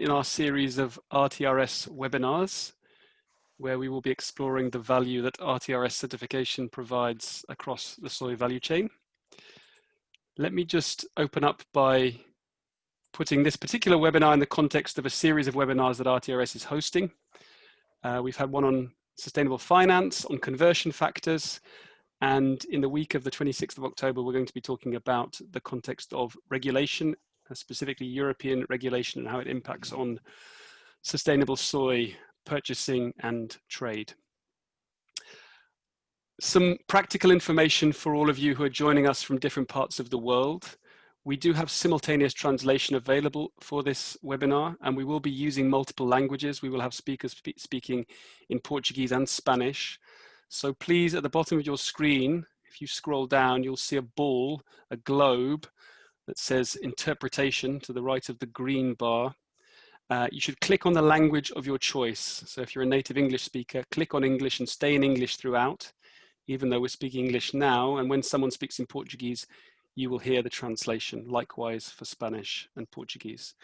in our series of RTRS webinars, where we will be exploring the value that RTRS certification provides across the soy value chain. Let me just open up by putting this particular webinar in the context of a series of webinars that RTRS is hosting. We've had one on sustainable finance, on conversion factors, and in the week of the 26th of October, we're going to be talking about the context of regulation, specifically European regulation and how it impacts on sustainable soy purchasing and trade. Some practical information for all of you who are joining us from different parts of the world. We do have simultaneous translation available for this webinar, and we will be using multiple languages. We will have speakers speaking in Portuguese and Spanish. So please, at the bottom of your screen, if you scroll down, you'll see a ball, a globe that says interpretation to the right of the green bar. You should click on the language of your choice. So if you're a native English speaker, click on English and stay in English throughout, even though we're speaking English now. And when someone speaks in Portuguese, you will hear the translation, likewise for Spanish and Portuguese.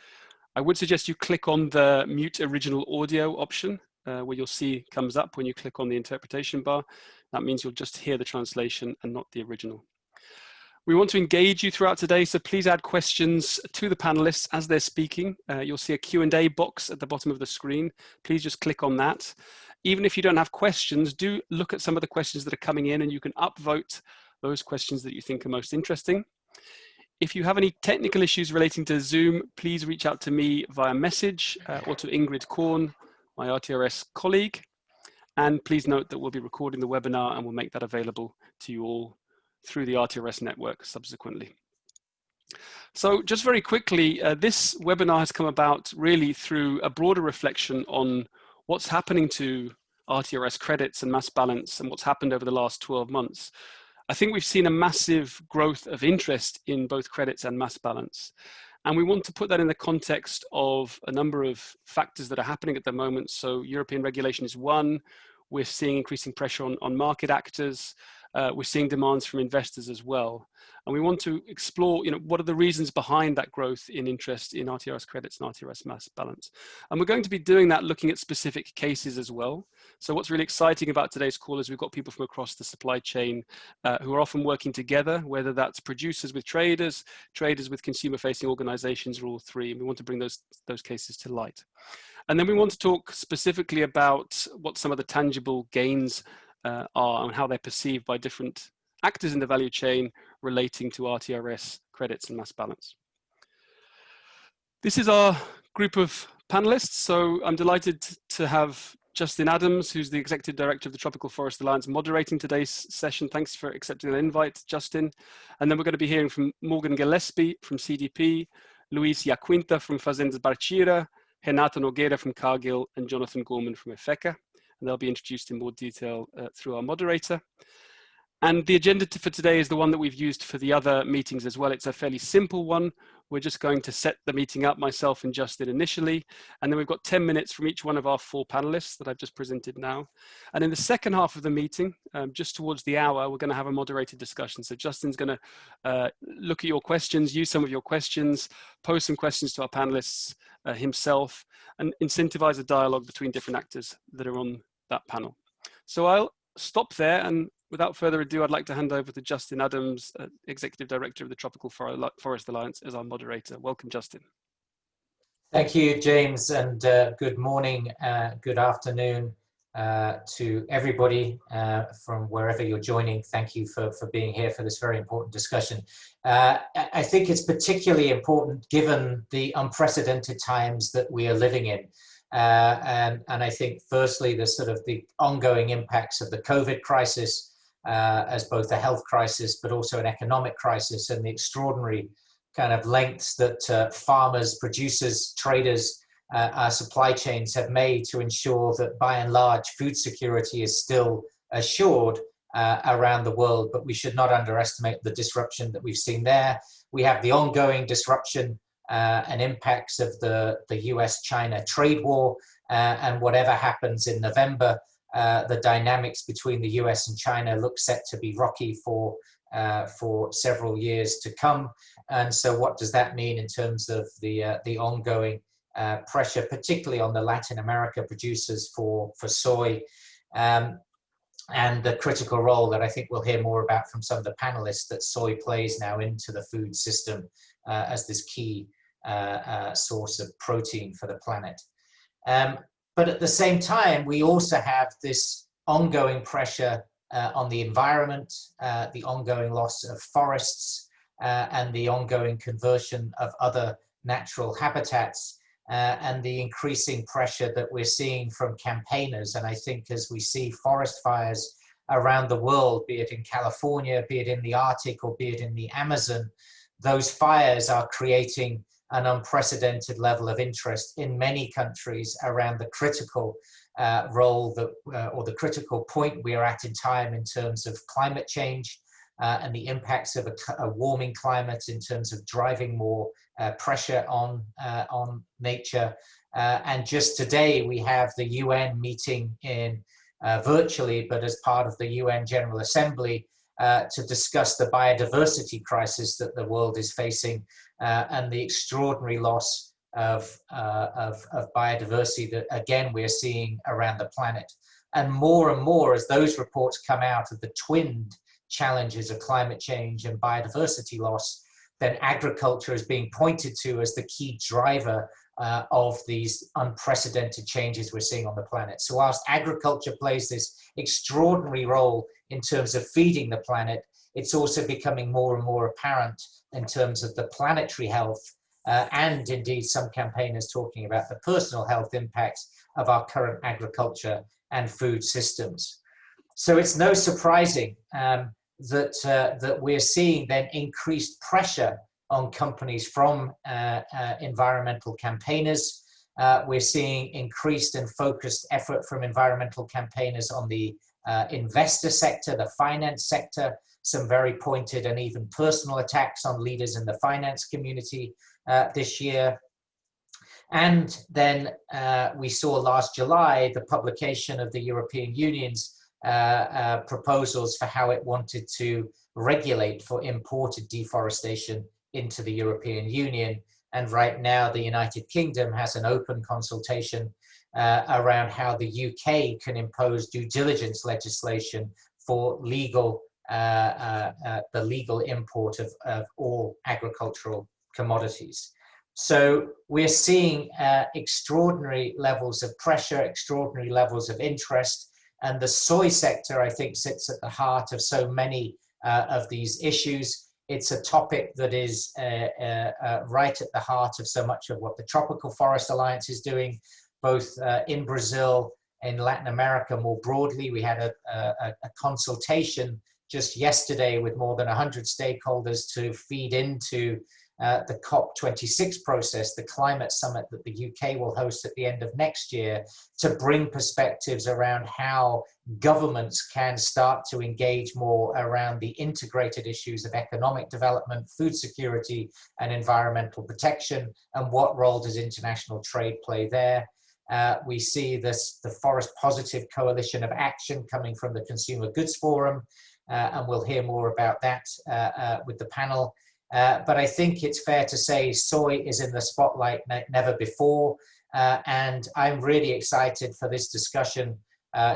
I would suggest you click on the mute original audio option, where you'll see comes up when you click on the interpretation bar. That means you'll just hear the translation and not the original. We want to engage you throughout today, so please add questions to the panelists as they're speaking. You'll see a Q&A box at the bottom of the screen. Please just click on that. Even if you don't have questions, do look at some of the questions that are coming in, and you can upvote those questions that you think are most interesting. If you have any technical issues relating to Zoom, please reach out to me via message or to Ingrid Korn, my RTRS colleague. And please note that we'll be recording the webinar and we'll make that available to you all through the RTRS network subsequently. So just very quickly, this webinar has come about really through a broader reflection on what's happening to RTRS credits and mass balance and what's happened over the last 12 months. I think we've seen a massive growth of interest in both credits and mass balance. And we want to put that in the context of a number of factors that are happening at the moment. So European regulation is one. We're seeing increasing pressure on market actors. We're seeing demands from investors as well. And we want to explore, what are the reasons behind that growth in interest in RTRS credits and RTRS mass balance. And we're going to be doing that looking at specific cases as well. So what's really exciting about today's call is we've got people from across the supply chain who are often working together, whether that's producers with traders, traders with consumer-facing organizations, or all three. And we want to bring those cases to light. And then we want to talk specifically about what some of the tangible gains are and how they're perceived by different actors in the value chain relating to RTRS credits and mass balance. This is our group of panelists. So I'm delighted to have Justin Adams, who's the Executive Director of the Tropical Forest Alliance, moderating today's session. Thanks for accepting the invite, Justin. And then we're going to be hearing from Morgan Gillespie from CDP, Luis Iaquinta from Fazendas Bartira, Renato Nogueira from Cargill, and Jonathan Gorman from EFECA. And they'll be introduced in more detail through our moderator. And the agenda for today is the one that we've used for the other meetings as well. It's a fairly simple one. We're just going to set the meeting up, myself and Justin initially, and then we've got 10 minutes from each one of our 4 panelists that I've just presented now. And in the second half of the meeting, just towards the hour, we're going to have a moderated discussion. So Justin's going to look at your questions, use some of your questions, pose some questions to our panelists himself, and incentivize a dialogue between different actors that are on that panel. So I'll stop there, and without further ado, I'd like to hand over to Justin Adams, Executive Director of the Tropical Forest Alliance, as our moderator. Welcome, Justin. Thank you, James, and good morning, good afternoon to everybody from wherever you're joining. Thank you for being here for this very important discussion. I think it's particularly important given the unprecedented times that we are living in. And I think firstly, the ongoing impacts of the COVID crisis as both a health crisis, but also an economic crisis, and the extraordinary kind of lengths that farmers, producers, traders, our supply chains have made to ensure that by and large food security is still assured around the world, but we should not underestimate the disruption that we've seen there. We have the ongoing disruption and impacts of the US-China trade war, and whatever happens in November, the dynamics between the US and China look set to be rocky for several years to come. And so what does that mean in terms of the ongoing pressure, particularly on the Latin America producers for soy, and the critical role that I think we'll hear more about from some of the panelists that soy plays now into the food system as this key source of protein for the planet. But at the same time, we also have this ongoing pressure on the environment, the ongoing loss of forests, and the ongoing conversion of other natural habitats, and the increasing pressure that we're seeing from campaigners. And I think as we see forest fires around the world, be it in California, be it in the Arctic, or be it in the Amazon, those fires are creating an unprecedented level of interest in many countries around the critical role that, or the critical point we are at in time in terms of climate change and the impacts of a warming climate in terms of driving more pressure on nature. And just today we have the UN meeting in virtually, but as part of the UN General Assembly, to discuss the biodiversity crisis that the world is facing and the extraordinary loss of biodiversity that, again, we're seeing around the planet. And more as those reports come out of the twinned challenges of climate change and biodiversity loss, then agriculture is being pointed to as the key driver of these unprecedented changes we're seeing on the planet. So whilst agriculture plays this extraordinary role in terms of feeding the planet, it's also becoming more and more apparent in terms of the planetary health and indeed some campaigners talking about the personal health impacts of our current agriculture and food systems. So it's no surprising that we're seeing then increased pressure on companies from environmental campaigners. We're seeing increased and focused effort from environmental campaigners on the investor sector, the finance sector, some very pointed and even personal attacks on leaders in the finance community this year. And then we saw last July the publication of the European Union's proposals for how it wanted to regulate for imported deforestation into the European Union. And right now the United Kingdom has an open consultation around how the UK can impose due diligence legislation for legal the legal import of all agricultural commodities. So we're seeing extraordinary levels of pressure, extraordinary levels of interest, and the soy sector, I think, sits at the heart of so many of these issues. It's a topic that is right at the heart of so much of what the Tropical Forest Alliance is doing, both in Brazil, in Latin America more broadly. We had a consultation just yesterday with more than 100 stakeholders to feed into the COP26 process, the climate summit that the UK will host at the end of next year, to bring perspectives around how governments can start to engage more around the integrated issues of economic development, food security, and environmental protection, and what role does international trade play there. We see the Forest Positive Coalition of Action coming from the Consumer Goods Forum, and we'll hear more about that with the panel. But I think it's fair to say soy is in the spotlight never before, and I'm really excited for this discussion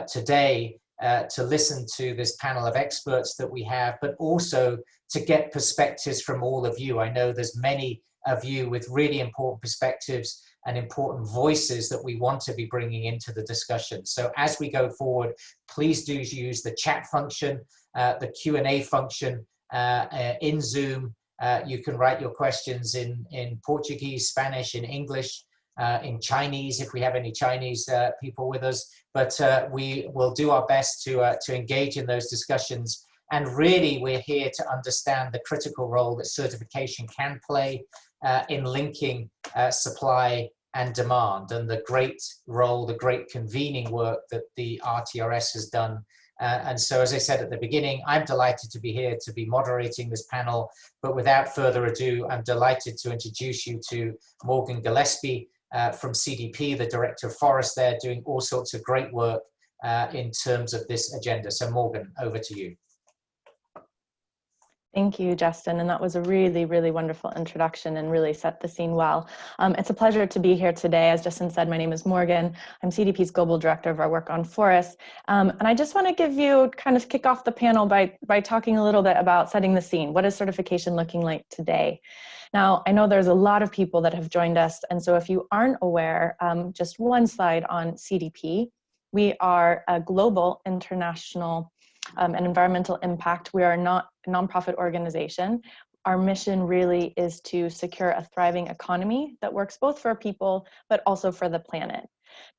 today to listen to this panel of experts that we have, but also to get perspectives from all of you. I know there's many of you with really important perspectives and important voices that we want to be bringing into the discussion. So as we go forward, please do use the chat function, the Q&A function in Zoom. You can write your questions in Portuguese, Spanish, in English, in Chinese, if we have any Chinese people with us. But we will do our best to engage in those discussions. And really, we're here to understand the critical role that certification can play in linking supply and demand, and the great role, the great convening work that the RTRS has done. And so, as I said at the beginning, I'm delighted to be here to be moderating this panel. But without further ado, I'm delighted to introduce you to Morgan Gillespie from CDP, the Director of Forest there, doing all sorts of great work in terms of this agenda. So Morgan, over to you. Thank you, Justin. And that was a really, really wonderful introduction and really set the scene well. It's a pleasure to be here today. As Justin said, my name is Morgan. I'm CDP's Global Director of our work on forests. And I just want to give you, kind of kick off the panel by talking a little bit about setting the scene. What is certification looking like today? Now, I know there's a lot of people that have joined us. And so if you aren't aware, just one slide on CDP. We are a global international and environmental impact. We are not a nonprofit organization. Our mission really is to secure a thriving economy that works both for people, but also for the planet.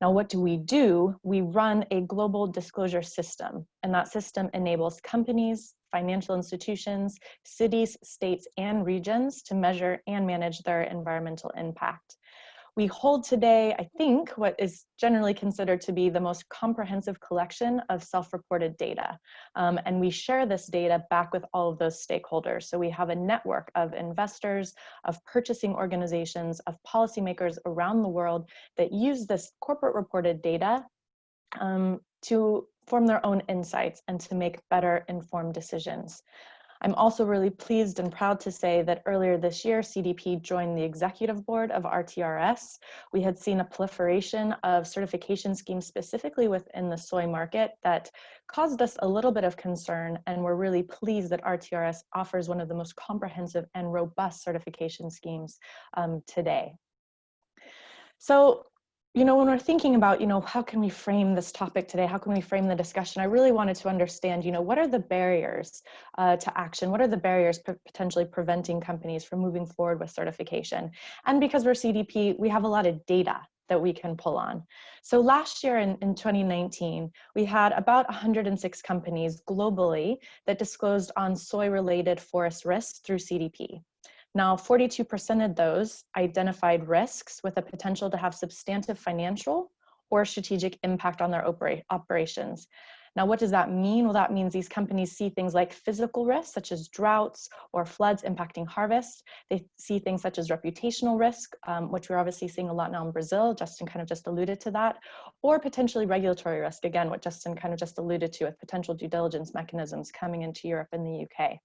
Now, what do? We run a global disclosure system, and that system enables companies, financial institutions, cities, states, and regions to measure and manage their environmental impact. We hold today, I think, what is generally considered to be the most comprehensive collection of self-reported data. And we share this data back with all of those stakeholders. So we have a network of investors, of purchasing organizations, of policymakers around the world that use this corporate reported data to form their own insights and to make better informed decisions. I'm also really pleased and proud to say that earlier this year, CDP joined the executive board of RTRS. We had seen a proliferation of certification schemes specifically within the soy market that caused us a little bit of concern, and we're really pleased that RTRS offers one of the most comprehensive and robust certification schemes today. So, when we're thinking about, how can we frame this topic today? How can we frame the discussion? I really wanted to understand, what are the barriers to action? What are the barriers potentially preventing companies from moving forward with certification? And because we're CDP, we have a lot of data that we can pull on. So last year in 2019, we had about 106 companies globally that disclosed on soy-related forest risks through CDP. Now, 42% of those identified risks with a potential to have substantive financial or strategic impact on their operations. Now, what does that mean? Well, that means these companies see things like physical risks, such as droughts or floods impacting harvest. They see things such as reputational risk, which we're obviously seeing a lot now in Brazil. Justin kind of just alluded to that, or potentially regulatory risk, again, what Justin kind of just alluded to with potential due diligence mechanisms coming into Europe and the UK.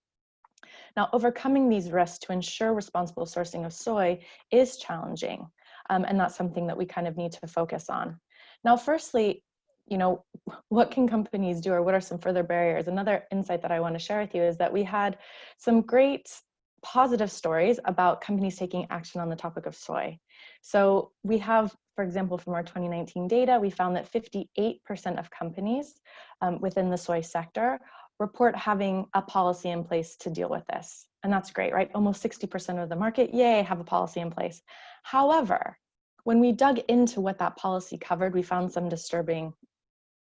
Now, overcoming these risks to ensure responsible sourcing of soy is challenging, and that's something that we kind of need to focus on. Now, firstly, what can companies do, or what are some further barriers? Another insight that I want to share with you is that we had some great positive stories about companies taking action on the topic of soy. So we have, for example, from our 2019 data, we found that 58% of companies within the soy sector report having a policy in place to deal with this. And that's great, right? Almost 60% of the market, yay, have a policy in place. However, when we dug into what that policy covered, we found some disturbing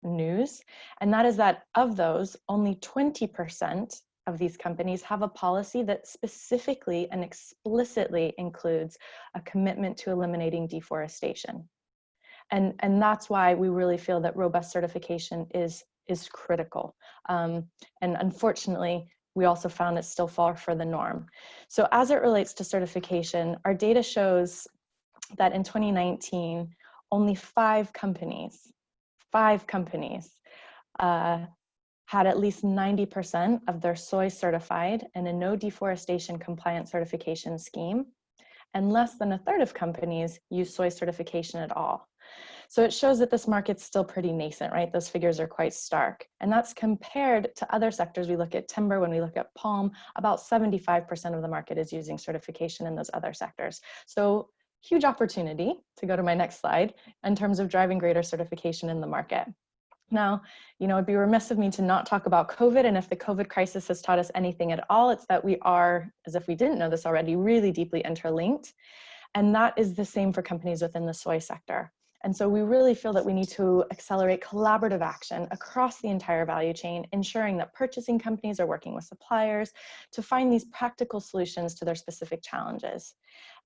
news. And that is that of those, only 20% of these companies have a policy that specifically and explicitly includes a commitment to eliminating deforestation. And that's why we really feel that robust certification is critical. And unfortunately, we also found it's still far from the norm. So as it relates to certification, our data shows that in 2019, only 5 companies had at least 90% of their soy certified in a no deforestation compliant certification scheme, and less than a third of companies use soy certification at all. So it shows that this market's still pretty nascent, right? Those figures are quite stark. And that's compared to other sectors. We look at timber, when we look at palm, about 75% of the market is using certification in those other sectors. So huge opportunity, to go to my next slide, in terms of driving greater certification in the market. Now, it'd be remiss of me to not talk about COVID, and if the COVID crisis has taught us anything at all, it's that we are, as if we didn't know this already, really deeply interlinked. And that is the same for companies within the soy sector. And so we really feel that we need to accelerate collaborative action across the entire value chain, ensuring that purchasing companies are working with suppliers to find these practical solutions to their specific challenges.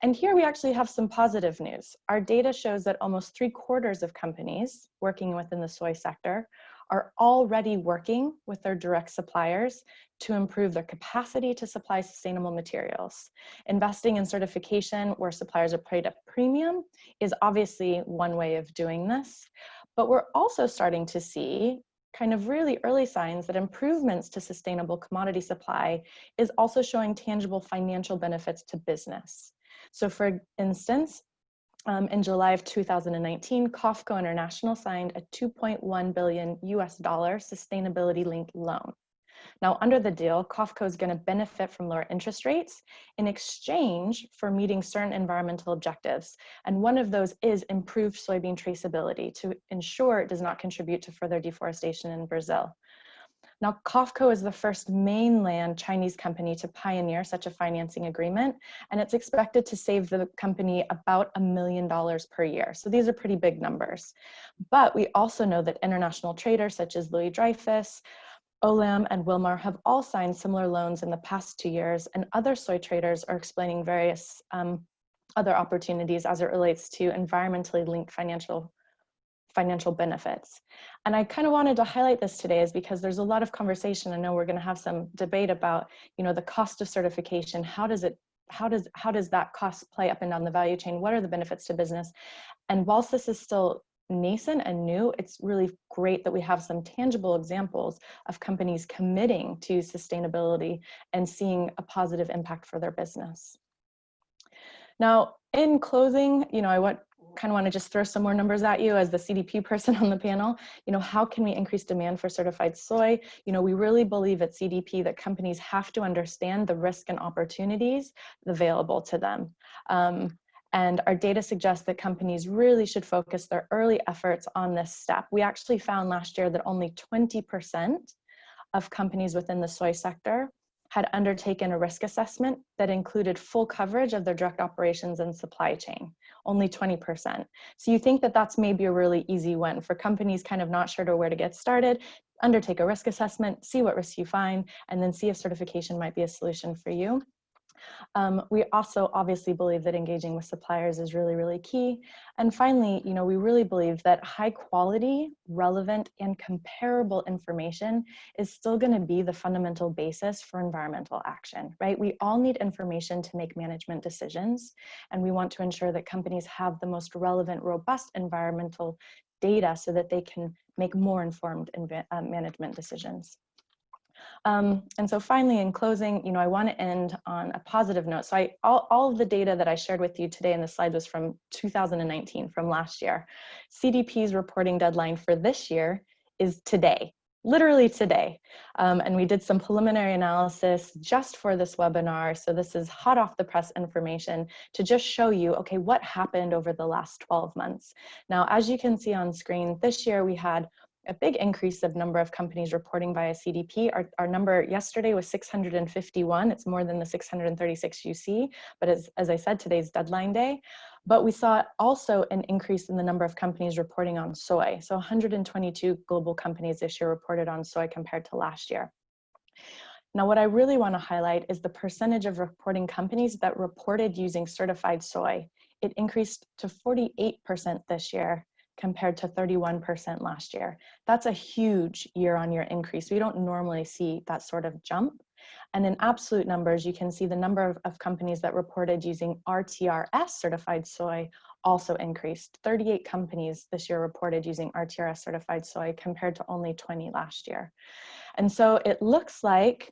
And here we actually have some positive news. Our data shows that almost 3/4 of companies working within the soy sector are already working with their direct suppliers to improve their capacity to supply sustainable materials. Investing in certification where suppliers are paid a premium is obviously one way of doing this, but we're also starting to see kind of really early signs that improvements to sustainable commodity supply is also showing tangible financial benefits to business. So for instance, in July of 2019, COFCO International signed a $2.1 billion sustainability-linked loan. Now, under the deal, COFCO is going to benefit from lower interest rates in exchange for meeting certain environmental objectives. And one of those is improved soybean traceability to ensure it does not contribute to further deforestation in Brazil. Now, COFCO is the first mainland Chinese company to pioneer such a financing agreement, and it's expected to save the company about $1 million per year. So these are pretty big numbers. But we also know that international traders such as Louis Dreyfus, Olam, and Wilmar have all signed similar loans in the past 2 years, and other soy traders are explaining various other opportunities as it relates to environmentally linked financial benefits. And I kind of wanted to highlight this today is because there's a lot of conversation. I know we're going to have some debate about, you know, the cost of certification. How does that cost play up and down the value chain? What are the benefits to business? And whilst this is still nascent and new, it's really great that we have some tangible examples of companies committing to sustainability and seeing a positive impact for their business. Now, in closing, you know, I kind of want to just throw some more numbers at you as the CDP person on the panel. You know, how can we increase demand for certified soy? You know, we really believe at CDP that companies have to understand the risk and opportunities available to them. And our data suggests that companies really should focus their early efforts on this step. We actually found last year that only 20% of companies within the soy sector had undertaken a risk assessment that included full coverage of their direct operations and supply chain, only 20%. So you think that that's maybe a really easy win for companies kind of not sure to where to get started, undertake a risk assessment, see what risks you find, and then see if certification might be a solution for you. We also obviously believe that engaging with suppliers is really, really key. And finally, you know, we really believe that high quality, relevant, and comparable information is still going to be the fundamental basis for environmental action, right? We all need information to make management decisions, and we want to ensure that companies have the most relevant, robust environmental data so that they can make more informed management decisions. And so finally, in closing, you know, I want to end on a positive note. So all of the data that I shared with you today in the slide was from 2019, from last year. CDP's reporting deadline for this year is today, literally today. And we did some preliminary analysis just for this webinar. So this is hot off the press information to just show you, okay, what happened over the last 12 months. Now, as you can see on screen, this year we had a big increase of number of companies reporting via CDP. Our number yesterday was 651. It's more than the 636 you see, but as I said, today's deadline day. But we saw also an increase in the number of companies reporting on soy. So 122 global companies this year reported on soy compared to last year. Now, what I really want to highlight is the percentage of reporting companies that reported using certified soy. It increased to 48% this year, compared to 31% last year. That's a huge year-on-year increase. We don't normally see that sort of jump. And in absolute numbers, you can see the number of companies that reported using RTRS certified soy also increased. 38 companies this year reported using RTRS certified soy compared to only 20 last year. And so it looks like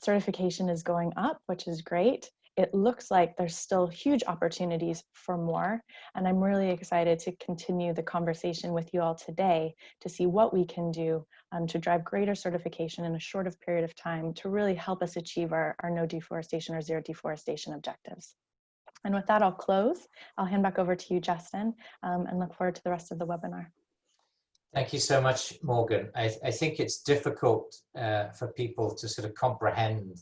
certification is going up, which is great. It looks like there's still huge opportunities for more. And I'm really excited to continue the conversation with you all today to see what we can do to drive greater certification in a shorter period of time to really help us achieve our no deforestation or zero deforestation objectives. And with that, I'll close. I'll hand back over to you, Justin, and look forward to the rest of the webinar. Thank you so much, Morgan. I think it's difficult for people to sort of comprehend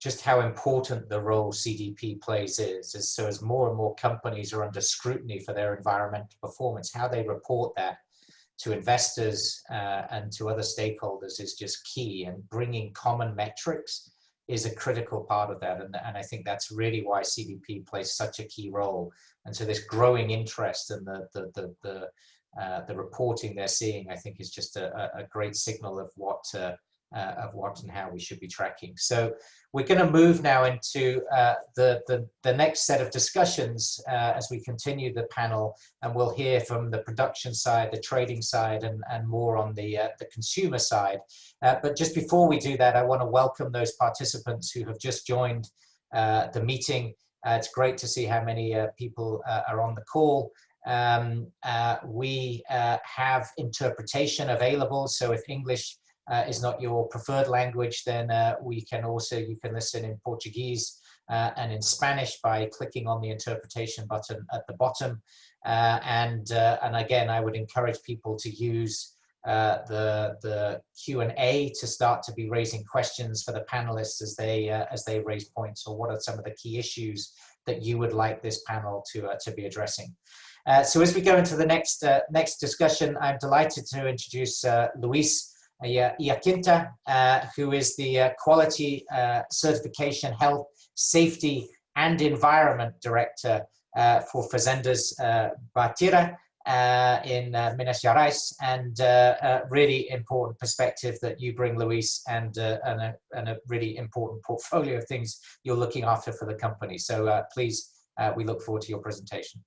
just how important the role CDP plays is. So as more and more companies are under scrutiny for their environmental performance, how they report that to investors and to other stakeholders is just key, and bringing common metrics is a critical part of that. And I think that's really why CDP plays such a key role. And so this growing interest in the reporting they're seeing, I think, is just a great signal of what of what and how we should be tracking. So we're going to move now into the next set of discussions as we continue the panel, and we'll hear from the production side, the trading side, and more on the consumer side. But just before we do that, I want to welcome those participants who have just joined the meeting. It's great to see how many people are on the call. We have interpretation available, so if English is not your preferred language, then you can listen in Portuguese and in Spanish by clicking on the interpretation button at the bottom. And again, I would encourage people to use the Q&A to start to be raising questions for the panelists as they raise points, or what are some of the key issues that you would like this panel to be addressing. So as we go into the next discussion, I'm delighted to introduce Luis Iaquinta, who is the Quality Certification, Health, Safety and Environment Director for Fazendas Bartira in Minas Gerais, and a really important perspective that you bring, Luis, and a really important portfolio of things you're looking after for the company. So please, we look forward to your presentation.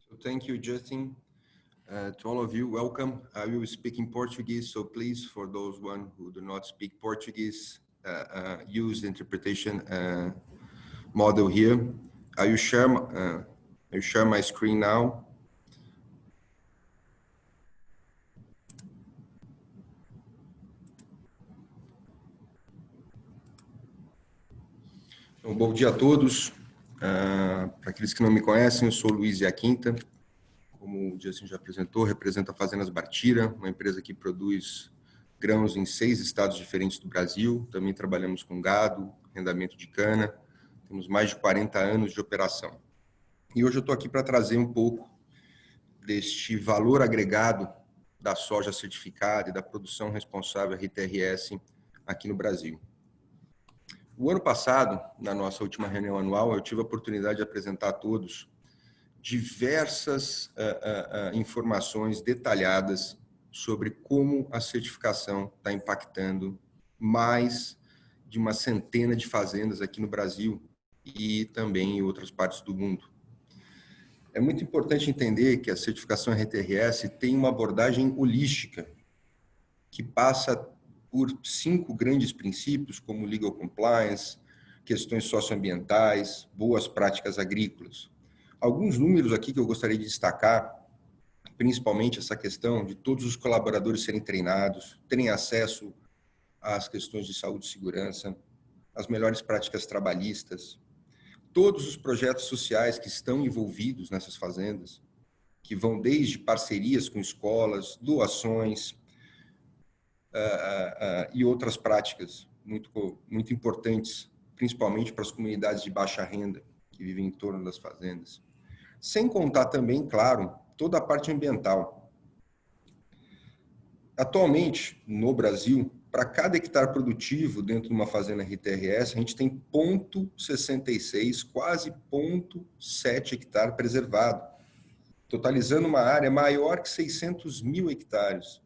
So thank you, Justin. To all of you, welcome. I will speak in Portuguese, so please, for those who do not speak Portuguese, use the interpretation model here. I will share my screen now. Então, bom dia a todos. Para aqueles que não me conhecem, eu sou Luis Iaquinta. Como o Justin já apresentou, represento a Fazendas Bartira, uma empresa que produz grãos em 6 estados diferentes do Brasil. Também trabalhamos com gado, arrendamento de cana. Temos mais de 40 anos de operação. E hoje eu estou aqui para trazer um pouco deste valor agregado da soja certificada e da produção responsável RTRS aqui no Brasil. O ano passado, na nossa última reunião anual, eu tive a oportunidade de apresentar a todos diversas informações detalhadas sobre como a certificação está impactando mais de uma centena de fazendas aqui no Brasil e também em outras partes do mundo. É muito importante entender que a certificação RTRS tem uma abordagem holística que passa por 5 grandes princípios, como legal compliance, questões socioambientais, boas práticas agrícolas. Alguns números aqui que eu gostaria de destacar, principalmente essa questão de todos os colaboradores serem treinados, terem acesso às questões de saúde e segurança, as melhores práticas trabalhistas, todos os projetos sociais que estão envolvidos nessas fazendas, que vão desde parcerias com escolas, doações e outras práticas muito importantes, principalmente para as comunidades de baixa renda que vivem em torno das fazendas. Sem contar também, claro, toda a parte ambiental. Atualmente, no Brasil, para cada hectare produtivo dentro de uma fazenda RTRS, a gente tem 0,66, quase 0,7 hectare preservado, totalizando uma área maior que 600 mil hectares.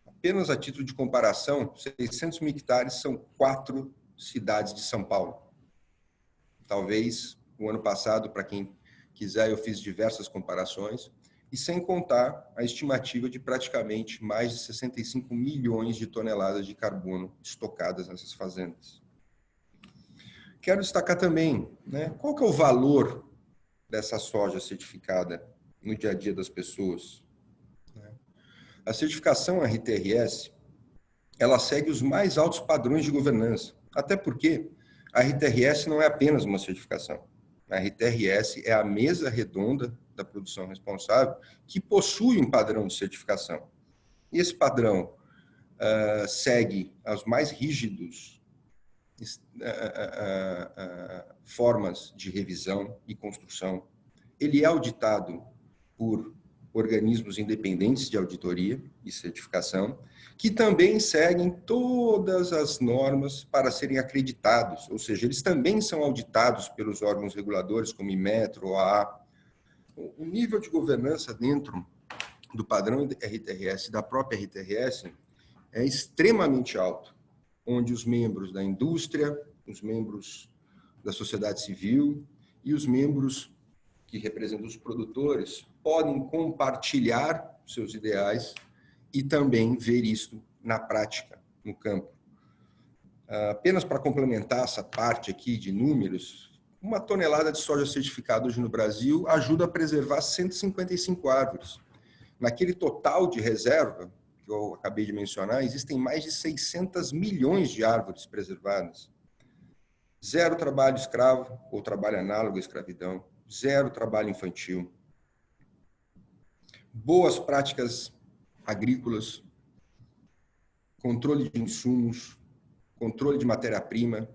Apenas a título de comparação, 600 mil hectares são 4 cidades de São Paulo. Talvez, o ano passado, para quem quiser, eu fiz diversas comparações, e sem contar a estimativa de praticamente mais de 65 milhões de toneladas de carbono estocadas nessas fazendas. Quero destacar também, qual que é o valor dessa soja certificada no dia a dia das pessoas. A certificação RTRS, ela segue os mais altos padrões de governança, até porque a RTRS não é apenas uma certificação. A RTRS é a mesa redonda da produção responsável que possui um padrão de certificação. E esse padrão segue as mais rígidos formas de revisão e construção. Ele é auditado por organismos independentes de auditoria e certificação, que também seguem todas as normas para serem acreditados, ou seja, eles também são auditados pelos órgãos reguladores, como Inmetro, OAA. O nível de governança dentro do padrão RTRS, da própria RTRS, é extremamente alto, onde os membros da indústria, os membros da sociedade civil e os membros que representam os produtores podem compartilhar seus ideais e também ver isso na prática, no campo. Apenas para complementar essa parte aqui de números, uma tonelada de soja certificada hoje no Brasil ajuda a preservar 155 árvores. Naquele total de reserva, que eu acabei de mencionar, existem mais de 600 milhões de árvores preservadas. Zero trabalho escravo ou trabalho análogo à escravidão. Zero trabalho infantil. Boas práticas agrícolas, controle de insumos, controle de matéria-prima,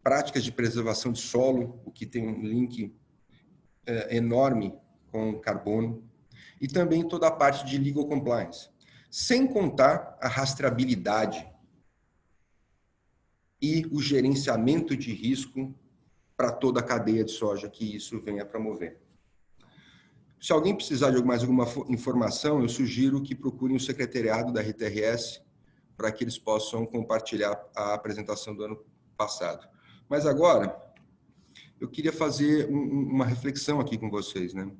práticas de preservação de solo, o que tem um link enorme com carbono, e também toda a parte de legal compliance, sem contar a rastreabilidade e o gerenciamento de risco para toda a cadeia de soja que isso venha promover. Se alguém precisar de mais alguma informação, eu sugiro que procurem o secretariado da RTRS para que eles possam compartilhar a apresentação do ano passado. Mas agora, eu queria fazer uma reflexão aqui com vocês, né?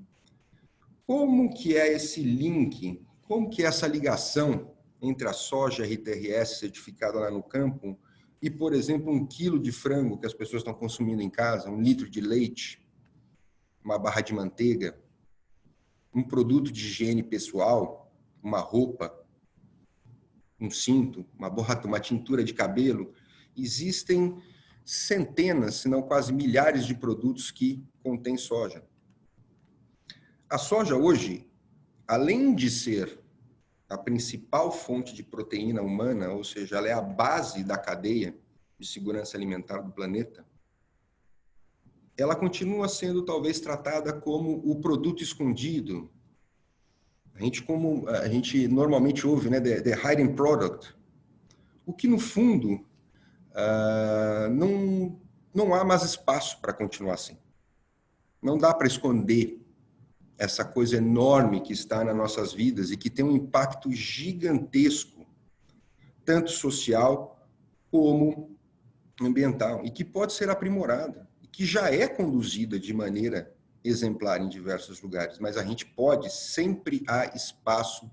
Como que é esse link, como que é essa ligação entre a soja RTRS certificada lá no campo e, por exemplo, 1 quilo de frango que as pessoas estão consumindo em casa, 1 litro de leite, uma barra de manteiga, um produto de higiene pessoal, uma roupa, um cinto, uma bota, uma tintura de cabelo. Existem centenas, se não quase milhares de produtos que contêm soja. A soja hoje, além de ser a principal fonte de proteína humana, ou seja, ela é a base da cadeia de segurança alimentar do planeta, ela continua sendo talvez tratada como o produto escondido. A gente normalmente ouve, né, the hidden product, o que no fundo não há mais espaço para continuar assim. Não dá para esconder essa coisa enorme que está nas nossas vidas e que tem um impacto gigantesco, tanto social como ambiental, e que pode ser aprimorada, e que já é conduzida de maneira exemplar em diversos lugares, mas a gente pode, sempre há espaço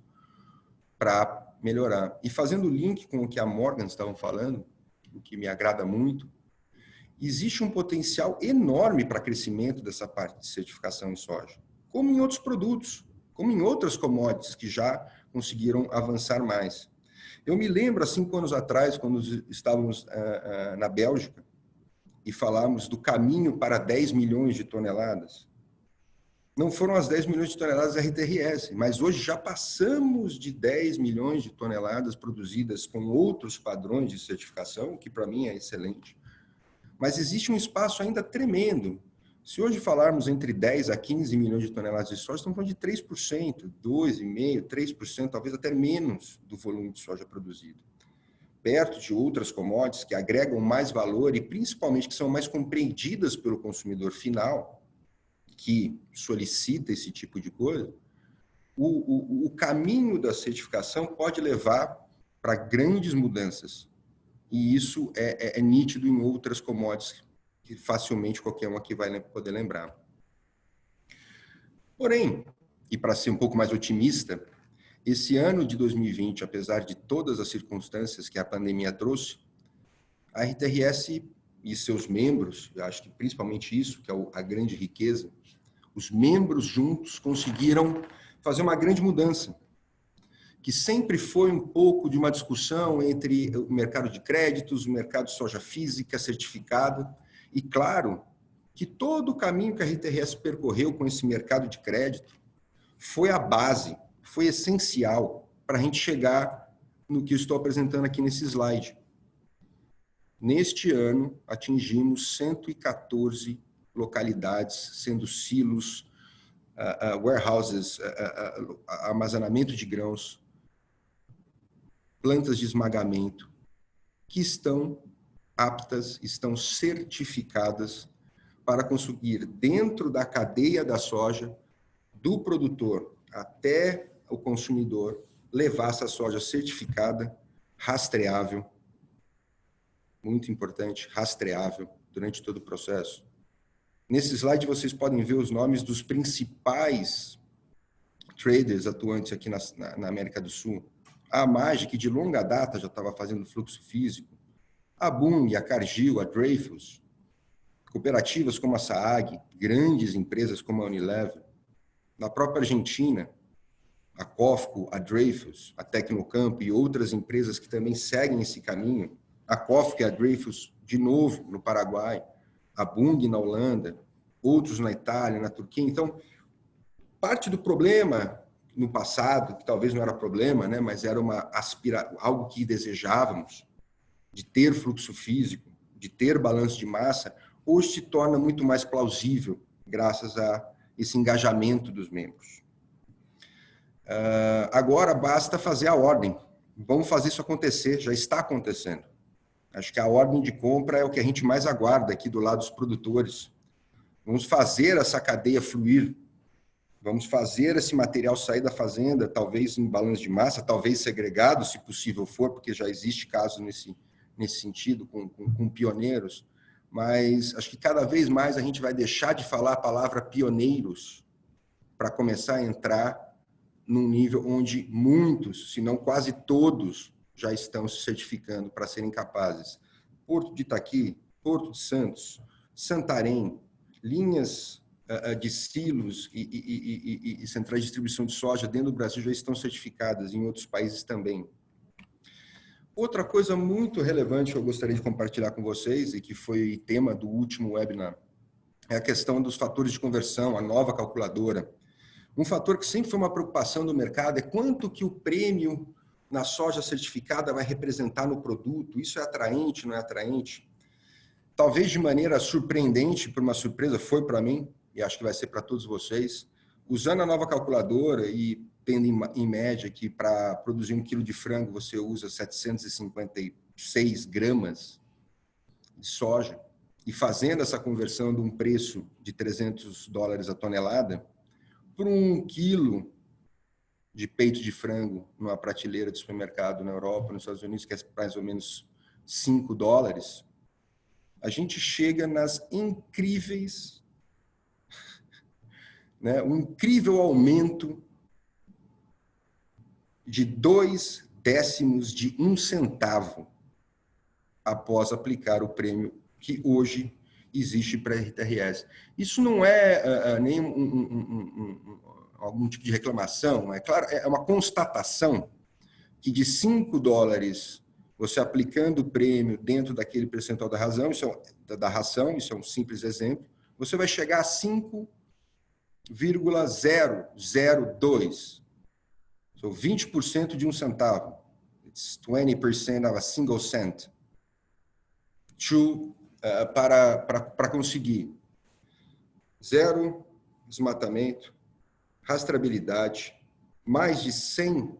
para melhorar. E fazendo link com o que a Morgan estava falando, o que me agrada muito, existe um potencial enorme para crescimento dessa parte de certificação em soja, como em outros produtos, como em outras commodities que já conseguiram avançar mais. Eu me lembro, há 5 anos atrás, quando estávamos na Bélgica, e falamos do caminho para 10 milhões de toneladas. Não foram as 10 milhões de toneladas RTRS, mas hoje já passamos de 10 milhões de toneladas produzidas com outros padrões de certificação, que para mim é excelente. Mas existe um espaço ainda tremendo. Se hoje falarmos entre 10 a 15 milhões de toneladas de soja, estamos falando de 3%, 2,5%, 3%, talvez até menos do volume de soja produzido. Perto de outras commodities que agregam mais valor e principalmente que são mais compreendidas pelo consumidor final, que solicita esse tipo de coisa, o caminho da certificação pode levar para grandes mudanças. E isso é nítido em outras commodities que facilmente qualquer um aqui vai poder lembrar. Porém, e para ser um pouco mais otimista, esse ano de 2020, apesar de todas as circunstâncias que a pandemia trouxe, a RTRS e seus membros, eu acho que principalmente isso, que é a grande riqueza, os membros juntos conseguiram fazer uma grande mudança, que sempre foi um pouco de uma discussão entre o mercado de créditos, o mercado de soja física certificada, e claro que todo o caminho que a RTRS percorreu com esse mercado de crédito foi a base, foi essencial para a gente chegar no que eu estou apresentando aqui nesse slide. Neste ano, atingimos 114 localidades, sendo silos, warehouses, armazenamento de grãos, plantas de esmagamento, que estão aptas, estão certificadas para conseguir, dentro da cadeia da soja, do produtor até o consumidor, levar essa soja certificada rastreável, muito importante, rastreável durante todo o processo. Nesse slide vocês podem ver os nomes dos principais traders atuantes aqui na América do Sul. A MAG, que de longa data já estava fazendo fluxo físico, a Bung, a Cargill, a Dreyfus, cooperativas como a SAAG, grandes empresas como a Unilever, na própria Argentina, a COFCO, a Dreyfus, a Tecnocampo e outras empresas que também seguem esse caminho, a COFCO e a Dreyfus, de novo, no Paraguai, a Bung na Holanda, outros na Itália, na Turquia. Então, parte do problema no passado, que talvez não era problema, né, mas era algo que desejávamos, de ter fluxo físico, de ter balanço de massa, hoje se torna muito mais plausível, graças a esse engajamento dos membros. Agora basta fazer a ordem. Vamos fazer isso acontecer, já está acontecendo. Acho que a ordem de compra é o que a gente mais aguarda aqui do lado dos produtores. Vamos fazer essa cadeia fluir. Vamos fazer esse material sair da fazenda, talvez em balanço de massa, talvez segregado, se possível for, porque já existe caso nesse sentido, com pioneiros. Mas acho que cada vez mais a gente vai deixar de falar a palavra pioneiros para começar a entrar num nível onde muitos, se não quase todos, já estão se certificando para serem capazes. Porto de Itaqui, Porto de Santos, Santarém, linhas de silos e centrais de distribuição de soja dentro do Brasil já estão certificadas, em outros países também. Outra coisa muito relevante que eu gostaria de compartilhar com vocês, e que foi tema do último webinar, é a questão dos fatores de conversão, a nova calculadora. Um fator que sempre foi uma preocupação do mercado é quanto que o prêmio na soja certificada vai representar no produto. Isso é atraente, não é atraente? Talvez de maneira surpreendente, por uma surpresa, foi para mim, e acho que vai ser para todos vocês, usando a nova calculadora e tendo em média que para produzir 1 quilo de frango você usa 756 gramas de soja, e fazendo essa conversão de um preço de $300 a tonelada, por 1 quilo de peito de frango numa prateleira de supermercado na Europa, nos Estados Unidos, que é mais ou menos $5, a gente chega nas incríveis, né, um incrível aumento de 0,2 centavo após aplicar o prêmio que hoje existe para a RTRS. Isso não é nem algum tipo de reclamação, é claro, é uma constatação que de $5 você aplicando o prêmio dentro daquele percentual da ração, isso é um simples exemplo, você vai chegar a 5,002. So 20% de 1 centavo. It's 20% of a single cent. Para conseguir zero desmatamento, rastreabilidade, mais de 100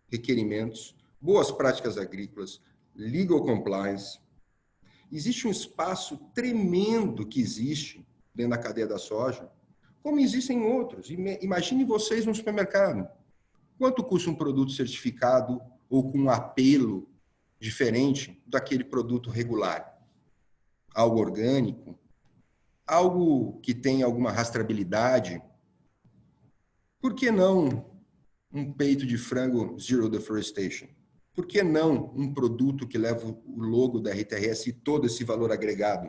requerimentos, boas práticas agrícolas, legal compliance. Existe um espaço tremendo que existe dentro da cadeia da soja, como existem outros. Imagine vocês no supermercado. Quanto custa um produto certificado ou com um apelo diferente daquele produto regular? Algo orgânico? Algo que tem alguma rastreabilidade? Por que não um peito de frango Zero Deforestation? Por que não um produto que leva o logo da RTRS e todo esse valor agregado?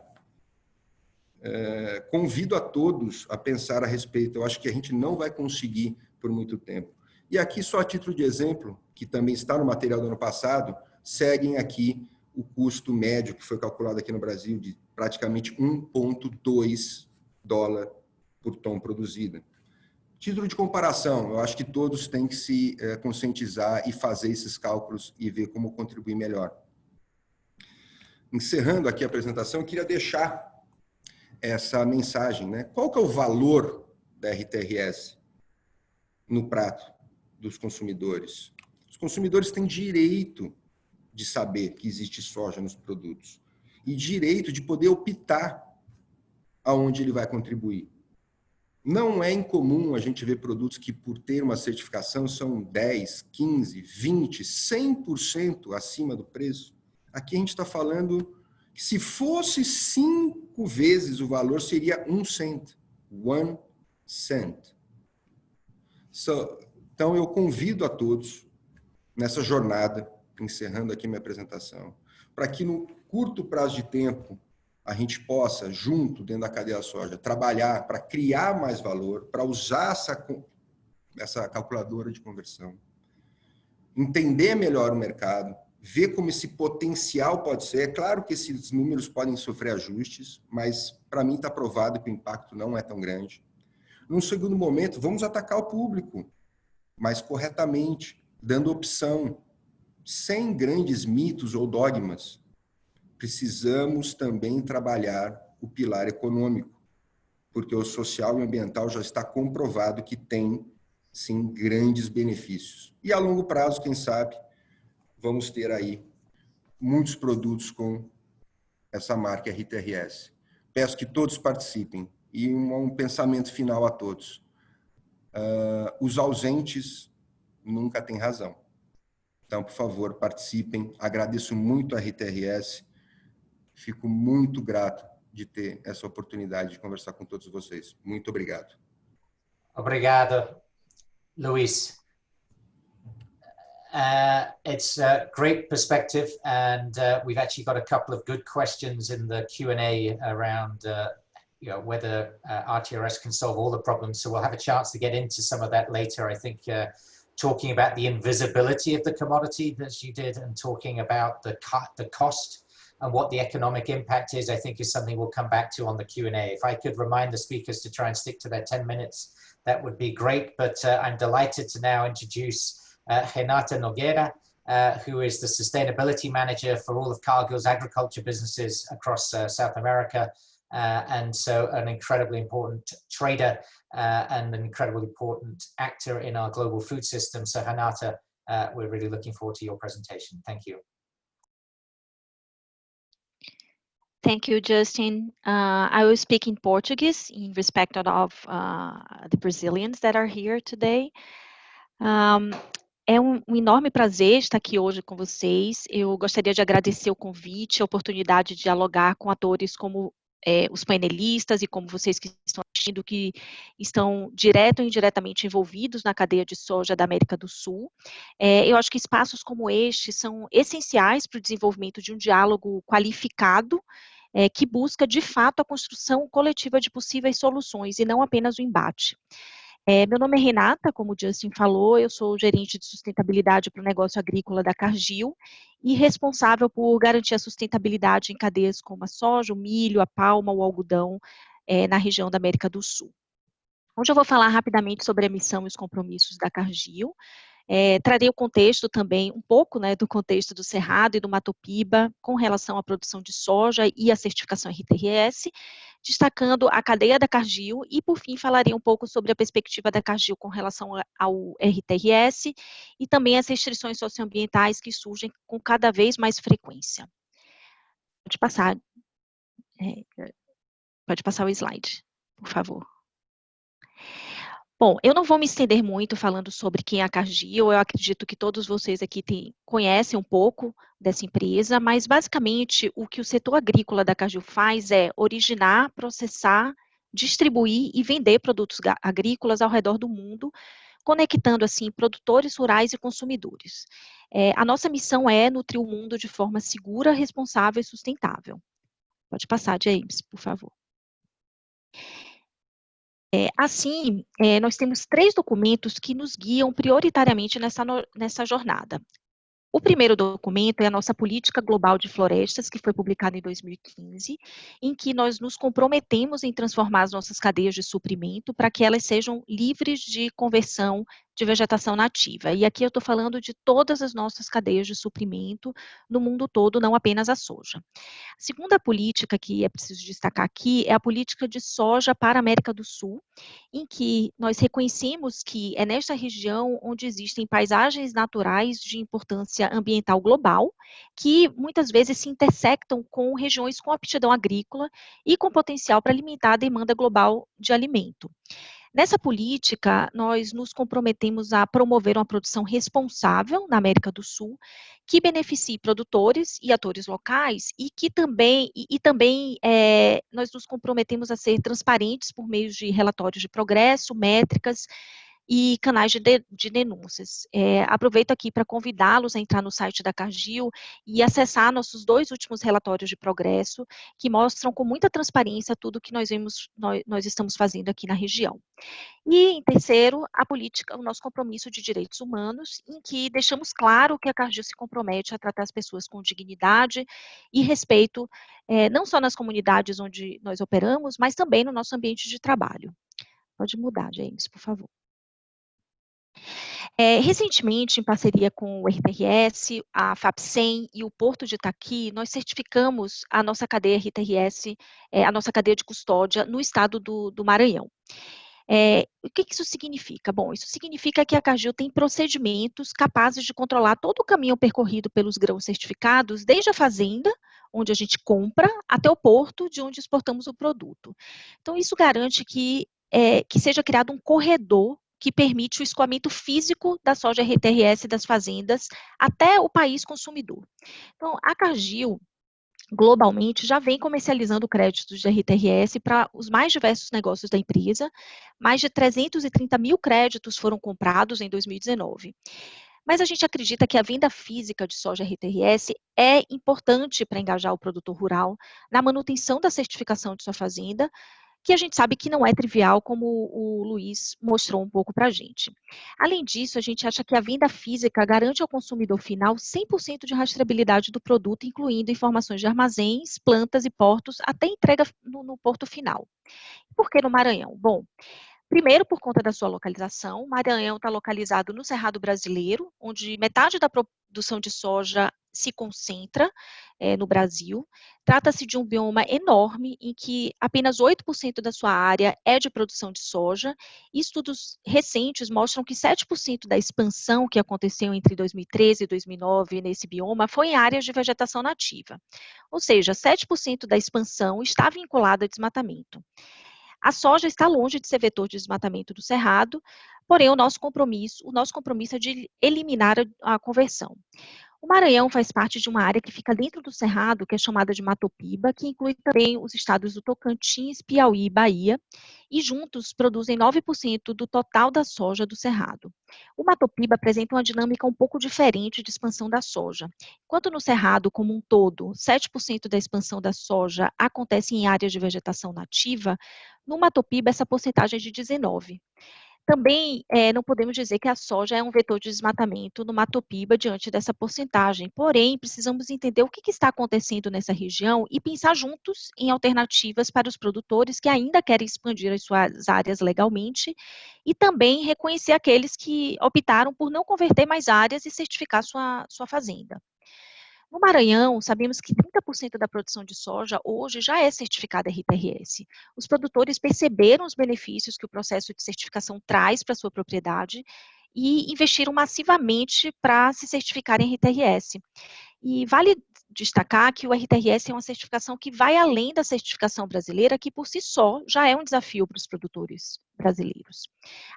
Convido a todos a pensar a respeito. Eu acho que a gente não vai conseguir por muito tempo. E aqui, só a título de exemplo, que também está no material do ano passado, seguem aqui o custo médio que foi calculado aqui no Brasil de praticamente $1,2 por tom produzida. Título de comparação, eu acho que todos têm que se conscientizar e fazer esses cálculos e ver como contribuir melhor. Encerrando aqui a apresentação, eu queria deixar essa mensagem, né? Qual que é o valor da RTRS no prato dos consumidores? Os consumidores têm direito de saber que existe soja nos produtos e direito de poder optar aonde ele vai contribuir. Não é incomum a gente ver produtos que, por ter uma certificação, são 10, 15, 20, 100% acima do preço. Aqui a gente está falando que se fosse 5 vezes o valor, seria 1 cent. 1 cent. Então, eu convido a todos, nessa jornada, encerrando aqui minha apresentação, para que no curto prazo de tempo, a gente possa, junto, dentro da cadeia da soja, trabalhar para criar mais valor, para usar essa calculadora de conversão, entender melhor o mercado, ver como esse potencial pode ser. É claro que esses números podem sofrer ajustes, mas para mim está provado que o impacto não é tão grande. Num segundo momento, vamos atacar o público, mas corretamente, dando opção, sem grandes mitos ou dogmas. Precisamos também trabalhar o pilar econômico, porque o social e ambiental já está comprovado que tem, sim, grandes benefícios. E a longo prazo, quem sabe, vamos ter aí muitos produtos com essa marca RTRS. Peço que todos participem. E um pensamento final a todos. Os ausentes nunca têm razão. Então, por favor, participem. Agradeço muito a RTRS. Fico muito grato de ter essa oportunidade de conversar com todos vocês. Muito obrigado. Obrigado, Luis. It's a great perspective, and we've actually got a couple of good questions in the Q&A around whether RTRS can solve all the problems. So we'll have a chance to get into some of that later. I think talking about the invisibility of the commodity that you did, and talking about the cost and what the economic impact is, I think is something we'll come back to on the Q&A. If I could remind the speakers to try and stick to their 10 minutes, that would be great. But I'm delighted to now introduce Renata Nogueira, who is the Sustainability Manager for all of Cargill's agriculture businesses across South America. And so an incredibly important trader and an incredibly important actor in our global food system. So Renata, we're really looking forward to your presentation. Thank you. Thank you, Justin. I will speak in Portuguese in respect of the Brazilians that are here today. É um enorme prazer estar aqui hoje com vocês. Eu gostaria de agradecer o convite, a oportunidade de dialogar com atores como os painelistas e como vocês que estão assistindo, que estão direto ou indiretamente envolvidos na cadeia de soja da América do Sul. Eu acho que espaços como este são essenciais para o desenvolvimento de um diálogo qualificado, que busca, de fato, a construção coletiva de possíveis soluções e não apenas o embate. Meu nome é Renata, como o Justin falou, eu sou gerente de sustentabilidade para o negócio agrícola da Cargill e responsável por garantir a sustentabilidade em cadeias como a soja, o milho, a palma, o algodão, na região da América do Sul. Hoje eu vou falar rapidamente sobre a missão e os compromissos da Cargill. Trarei o contexto também, um pouco, do contexto do Cerrado e do MATOPIBA com relação à produção de soja e à certificação RTRS, destacando a cadeia da Cargill e, por fim, falarei um pouco sobre a perspectiva da Cargill com relação ao RTRS e também as restrições socioambientais que surgem com cada vez mais frequência. Pode passar o slide, por favor. Bom, eu não vou me estender muito falando sobre quem é a Cargill, eu acredito que todos vocês aqui conhecem um pouco dessa empresa, mas basicamente o que o setor agrícola da Cargill faz é originar, processar, distribuir e vender produtos agrícolas ao redor do mundo, conectando assim produtores rurais e consumidores. A nossa missão é nutrir o mundo de forma segura, responsável e sustentável. Pode passar, James, por favor. Assim, nós temos 3 documentos que nos guiam prioritariamente nessa jornada. O primeiro documento é a nossa Política Global de Florestas, que foi publicada em 2015, em que nós nos comprometemos em transformar as nossas cadeias de suprimento para que elas sejam livres de conversão de vegetação nativa. E aqui eu estou falando de todas as nossas cadeias de suprimento no mundo todo, não apenas a soja. A segunda política que é preciso destacar aqui é a política de soja para a América do Sul, em que nós reconhecemos que é nesta região onde existem paisagens naturais de importância ambiental global, que muitas vezes se intersectam com regiões com aptidão agrícola e com potencial para alimentar a demanda global de alimento. Nessa política, nós nos comprometemos a promover uma produção responsável na América do Sul, que beneficie produtores e atores locais e que também, nós nos comprometemos a ser transparentes por meio de relatórios de progresso, métricas e canais de denúncias. Aproveito aqui para convidá-los a entrar no site da Cargill e acessar nossos 2 últimos relatórios de progresso, que mostram com muita transparência tudo que nós estamos fazendo aqui na região. E, em terceiro, a política, o nosso compromisso de direitos humanos, em que deixamos claro que a Cargill se compromete a tratar as pessoas com dignidade e respeito, não só nas comunidades onde nós operamos, mas também no nosso ambiente de trabalho. Pode mudar, James, por favor. Recentemente, em parceria com o RTRS, a FAPSEM e o Porto de Itaqui, nós certificamos a nossa cadeia RTRS, a nossa cadeia de custódia no estado do Maranhão. O que isso significa? Bom, isso significa que a Cargill tem procedimentos capazes de controlar todo o caminho percorrido pelos grãos certificados, desde a fazenda, onde a gente compra, até o porto, de onde exportamos o produto. Então, isso garante que seja criado um corredor que permite o escoamento físico da soja RTRS das fazendas até o país consumidor. Então, a Cargill, globalmente, já vem comercializando créditos de RTRS para os mais diversos negócios da empresa. Mais de 330 mil créditos foram comprados em 2019. Mas a gente acredita que a venda física de soja RTRS é importante para engajar o produtor rural na manutenção da certificação de sua fazenda, que a gente sabe que não é trivial, como o Luiz mostrou um pouco para a gente. Além disso, a gente acha que a venda física garante ao consumidor final 100% de rastreabilidade do produto, incluindo informações de armazéns, plantas e portos, até entrega no porto final. Por que no Maranhão? Bom, primeiro, por conta da sua localização, o Maranhão está localizado no Cerrado brasileiro, onde metade da produção de soja se concentra no Brasil. Trata-se de um bioma enorme, em que apenas 8% da sua área é de produção de soja. E estudos recentes mostram que 7% da expansão que aconteceu entre 2013 e 2009 nesse bioma foi em áreas de vegetação nativa. Ou seja, 7% da expansão está vinculada a desmatamento. A soja está longe de ser vetor de desmatamento do Cerrado, porém o nosso compromisso é de eliminar a conversão. O Maranhão faz parte de uma área que fica dentro do Cerrado, que é chamada de MATOPIBA, que inclui também os estados do Tocantins, Piauí e Bahia, e juntos produzem 9% do total da soja do Cerrado. O MATOPIBA apresenta uma dinâmica um pouco diferente de expansão da soja. Enquanto no Cerrado, como um todo, 7% da expansão da soja acontece em áreas de vegetação nativa, no MATOPIBA essa porcentagem é de 19%. Também não podemos dizer que a soja é um vetor de desmatamento no MATOPIBA diante dessa porcentagem, porém, precisamos entender o que está acontecendo nessa região e pensar juntos em alternativas para os produtores que ainda querem expandir as suas áreas legalmente e também reconhecer aqueles que optaram por não converter mais áreas e certificar sua fazenda. No Maranhão, sabemos que 30% da produção de soja hoje já é certificada RTRS. Os produtores perceberam os benefícios que o processo de certificação traz para a sua propriedade e investiram massivamente para se certificar em RTRS. E vale destacar que o RTRS é uma certificação que vai além da certificação brasileira, que por si só já é um desafio para os produtores brasileiros.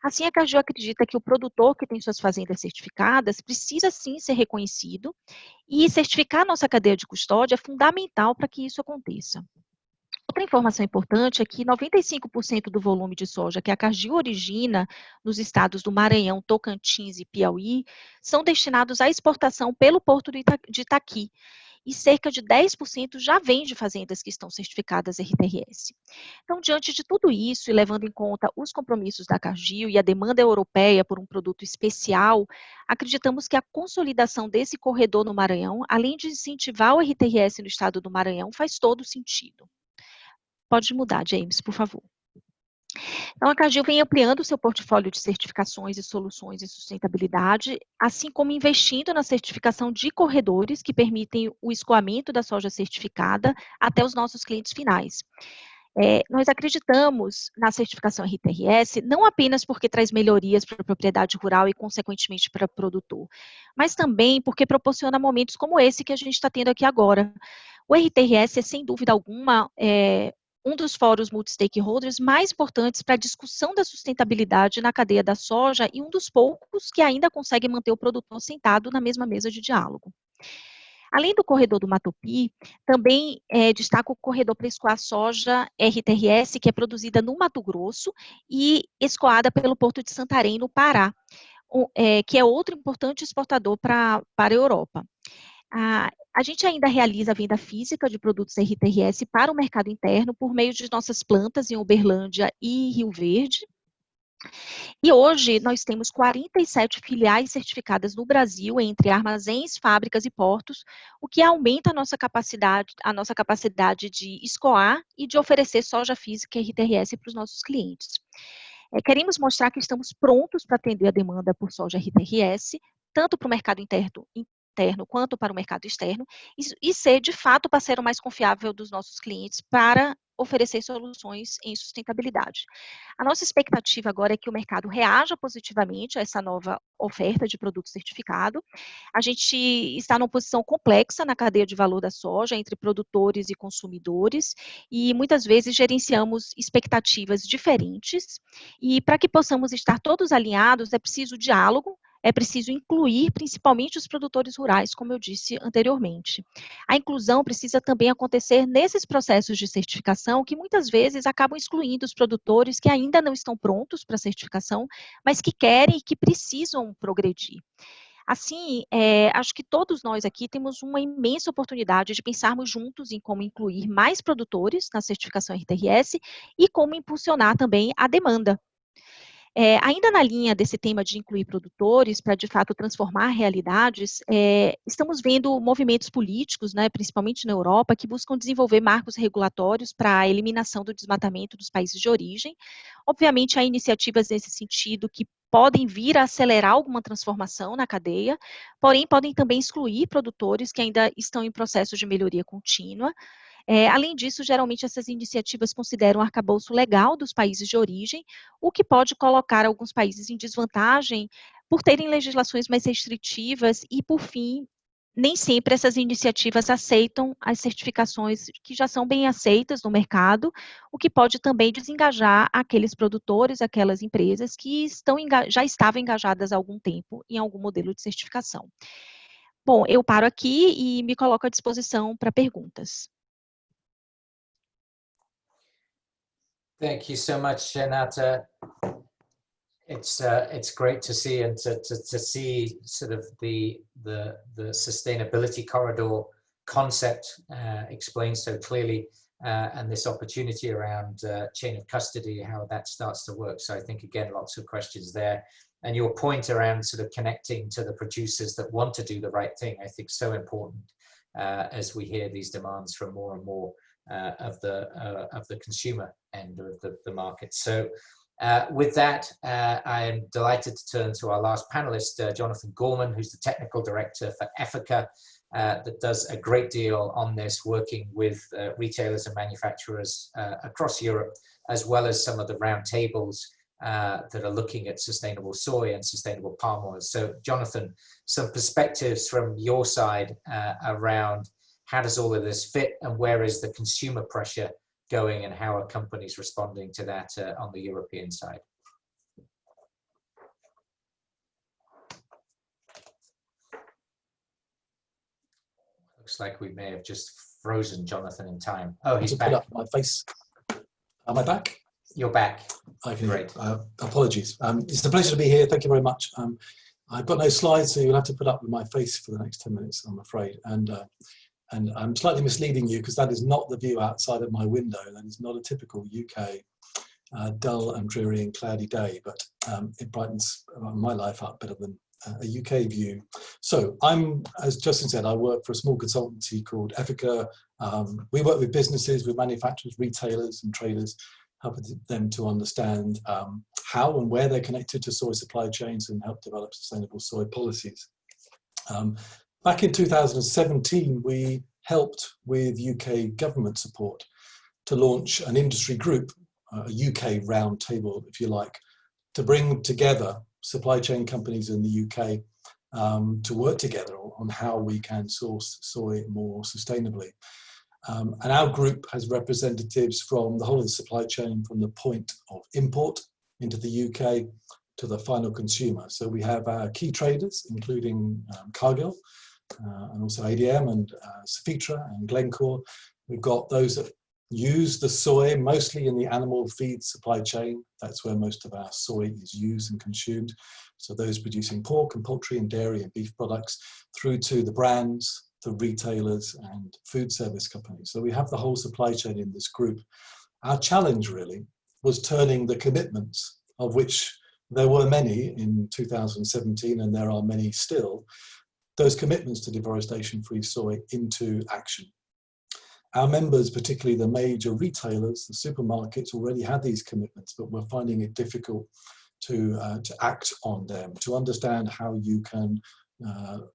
Assim, a Cargill acredita que o produtor que tem suas fazendas certificadas precisa sim ser reconhecido e certificar a nossa cadeia de custódia é fundamental para que isso aconteça. Outra informação importante é que 95% do volume de soja que a Cargill origina nos estados do Maranhão, Tocantins e Piauí são destinados à exportação pelo porto de Itaqui, e cerca de 10% já vem de fazendas que estão certificadas RTRS. Então, diante de tudo isso e levando em conta os compromissos da Cargill e a demanda europeia por um produto especial, acreditamos que a consolidação desse corredor no Maranhão, além de incentivar o RTRS no estado do Maranhão, faz todo sentido. Pode mudar, James, por favor. Então, a Cargill vem ampliando seu portfólio de certificações e soluções em sustentabilidade, assim como investindo na certificação de corredores que permitem o escoamento da soja certificada até os nossos clientes finais. Nós acreditamos na certificação RTRS não apenas porque traz melhorias para a propriedade rural e, consequentemente, para o produtor, mas também porque proporciona momentos como esse que a gente está tendo aqui agora. O RTRS é, sem dúvida alguma, um dos fóruns multi-stakeholders mais importantes para a discussão da sustentabilidade na cadeia da soja e um dos poucos que ainda consegue manter o produtor sentado na mesma mesa de diálogo. Além do corredor do MATOPI, também destaco o corredor para escoar soja RTRS, que é produzida no Mato Grosso e escoada pelo Porto de Santarém, no Pará, que é outro importante exportador para a Europa. A gente ainda realiza a venda física de produtos RTRS para o mercado interno por meio de nossas plantas em Uberlândia e Rio Verde. E hoje nós temos 47 filiais certificadas no Brasil, entre armazéns, fábricas e portos, o que aumenta a nossa capacidade de escoar e de oferecer soja física RTRS para os nossos clientes. Queremos mostrar que estamos prontos para atender a demanda por soja RTRS, tanto para o mercado interno quanto para o mercado externo, e ser, de fato, o parceiro mais confiável dos nossos clientes para oferecer soluções em sustentabilidade. A nossa expectativa agora é que o mercado reaja positivamente a essa nova oferta de produto certificado. A gente está numa posição complexa na cadeia de valor da soja, entre produtores e consumidores, e muitas vezes gerenciamos expectativas diferentes, e para que possamos estar todos alinhados, é preciso diálogo, é preciso incluir principalmente os produtores rurais, como eu disse anteriormente. A inclusão precisa também acontecer nesses processos de certificação, que muitas vezes acabam excluindo os produtores que ainda não estão prontos para a certificação, mas que querem e que precisam progredir. Assim, acho que todos nós aqui temos uma imensa oportunidade de pensarmos juntos em como incluir mais produtores na certificação RTRS e como impulsionar também a demanda. Ainda na linha desse tema de incluir produtores para, de fato, transformar realidades, estamos vendo movimentos políticos, né, principalmente na Europa, que buscam desenvolver marcos regulatórios para a eliminação do desmatamento dos países de origem. Obviamente, há iniciativas nesse sentido que podem vir a acelerar alguma transformação na cadeia, porém, podem também excluir produtores que ainda estão em processo de melhoria contínua. Além disso, geralmente essas iniciativas consideram o arcabouço legal dos países de origem, o que pode colocar alguns países em desvantagem por terem legislações mais restritivas e, por fim, nem sempre essas iniciativas aceitam as certificações que já são bem aceitas no mercado, o que pode também desengajar aqueles produtores, aquelas empresas que já estavam engajadas há algum tempo em algum modelo de certificação. Bom, eu paro aqui e me coloco à disposição para perguntas. Thank you so much, Renata. It's great to see and to see sort of the sustainability corridor concept explained so clearly, and this opportunity around chain of custody, how that starts to work. So I think again, lots of questions there. And your point around sort of connecting to the producers that want to do the right thing, I think so important as we hear these demands from more and more of the consumer end of the market. So with that, I am delighted to turn to our last panelist, Jonathan Gorman, who's the technical director for Effica, that does a great deal on this, working with retailers and manufacturers across Europe, as well as some of the roundtables that are looking at sustainable soy and sustainable palm oil. So Jonathan, some perspectives from your side around how does all of this fit, and where is the consumer pressure going, and how are companies responding to that on the European side? Looks like we may have just frozen Jonathan in time. Oh, he's back. Put up my face. Am I back? You're back. Okay. Great. Apologies. It's a pleasure to be here. Thank you very much. I've got no slides, so you'll have to put up with my face for the next 10 minutes, I'm afraid. And I'm slightly misleading you, because that is not the view outside of my window. That is not a typical UK dull and dreary and cloudy day, but it brightens my life up better than a UK view. So as Justin said, I work for a small consultancy called Effica. We work with businesses, with manufacturers, retailers and traders helping them to understand how and where they're connected to soy supply chains and help develop sustainable soy policies. Back in 2017, we helped with UK government support to launch an industry group, a UK roundtable, if you like, to bring together supply chain companies in the UK to work together on how we can source soy more sustainably. And our group has representatives from the whole of the supply chain, from the point of import into the UK to the final consumer. So we have our key traders, including Cargill, and also ADM and Safitra and Glencore. We've got those that use the soy mostly in the animal feed supply chain. That's where most of our soy is used and consumed. So those producing pork and poultry and dairy and beef products, through to the brands, the retailers and food service companies. So we have the whole supply chain in this group. Our challenge really was turning the commitments, of which there were many in 2017 and there are many still, those commitments to deforestation-free soy into action. Our members, particularly the major retailers, the supermarkets, already had these commitments, but we're finding it difficult to act on them, to understand how you can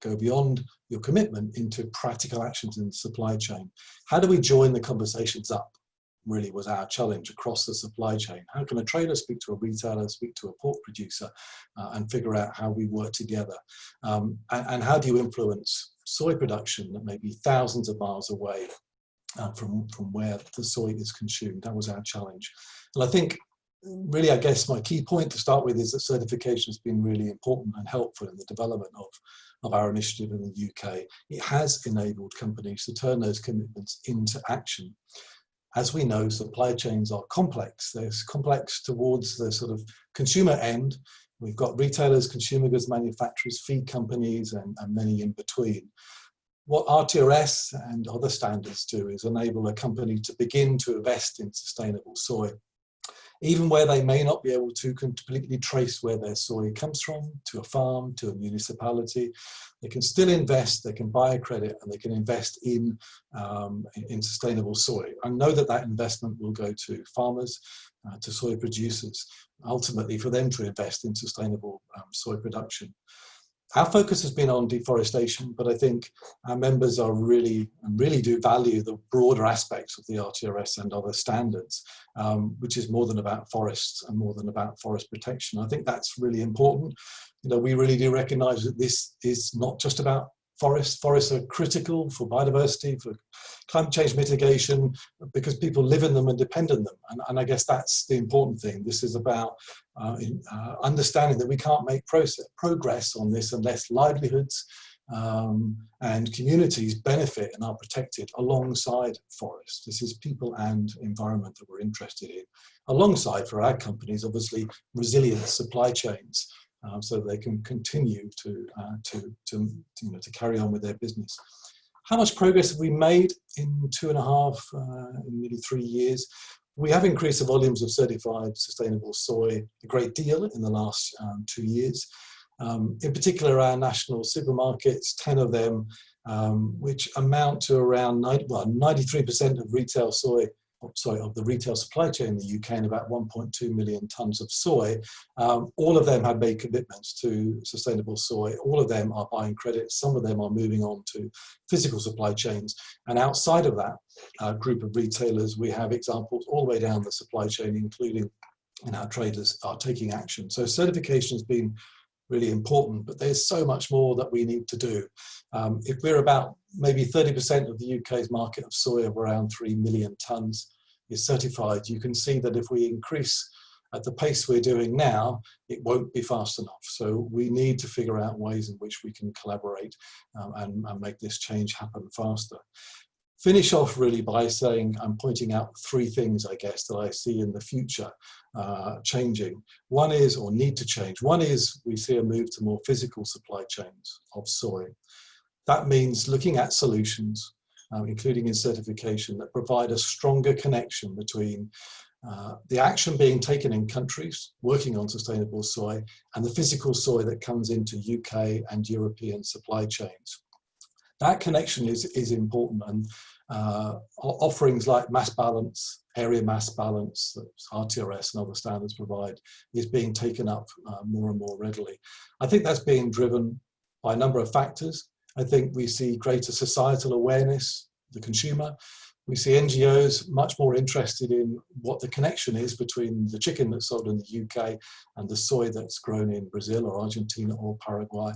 go beyond your commitment into practical actions in the supply chain. How do we join the conversations up? Really was our challenge across the supply chain. How can a trader speak to a retailer, speak to a pork producer, and figure out how we work together? And how do you influence soy production that may be thousands of miles away from where the soy is consumed? That was our challenge. And I think really, I guess my key point to start with is that certification has been really important and helpful in the development of our initiative in the UK. It has enabled companies to turn those commitments into action. As we know, supply chains are complex. They're complex towards the sort of consumer end. We've got retailers, consumer goods manufacturers, feed companies, and many in between. What RTRS and other standards do is enable a company to begin to invest in sustainable soy, even where they may not be able to completely trace where their soy comes from, to a farm, to a municipality. They can still invest, they can buy a credit, and they can invest in sustainable soy. I know that that investment will go to farmers, to soy producers, ultimately for them to invest in sustainable soy production. Our focus has been on deforestation, but I think our members are really do value the broader aspects of the RTRS and other standards, which is more than about forests and more than about forest protection. I think that's really important. You know, we really do recognise that this is not just about forests. Forests are critical for biodiversity, for climate change mitigation, because people live in them and depend on them. And I guess that's the important thing. This is about understanding that we can't make progress on this unless livelihoods and communities benefit and are protected alongside forests. This is people and environment that we're interested in. Alongside, for our companies, obviously, resilient supply chains, so they can continue to carry on with their business. How much progress have we made in 2.5, nearly 3 years? We have increased the volumes of certified sustainable soy a great deal in the last 2 years. In particular, our national supermarkets, 10 of them, which amount to around 93% of retail soy, of the retail supply chain in the UK, and about 1.2 million tonnes of soy. All of them have made commitments to sustainable soy. All of them are buying credits. Some of them are moving on to physical supply chains. And outside of that group of retailers, we have examples all the way down the supply chain, including our traders are taking action. So certification has been really important, but there's so much more that we need to do. If we're about maybe 30% of the UK's market of soy of around 3 million tonnes is certified, you can see that if we increase at the pace we're doing now, it won't be fast enough. So we need to figure out ways in which we can collaborate and make this change happen faster. Finish off really by saying, I'm pointing out 3 things, I guess, that I see in the future changing. One is, or need to change. One is we see a move to more physical supply chains of soy. That means looking at solutions, including in certification, that provide a stronger connection between the action being taken in countries working on sustainable soy and the physical soy that comes into UK and European supply chains. That connection is important, and offerings like mass balance, area mass balance that RTRS and other standards provide is being taken up more and more readily. I think that's being driven by a number of factors. I think we see greater societal awareness, the consumer. We see NGOs much more interested in what the connection is between the chicken that's sold in the UK and the soy that's grown in Brazil or Argentina or Paraguay.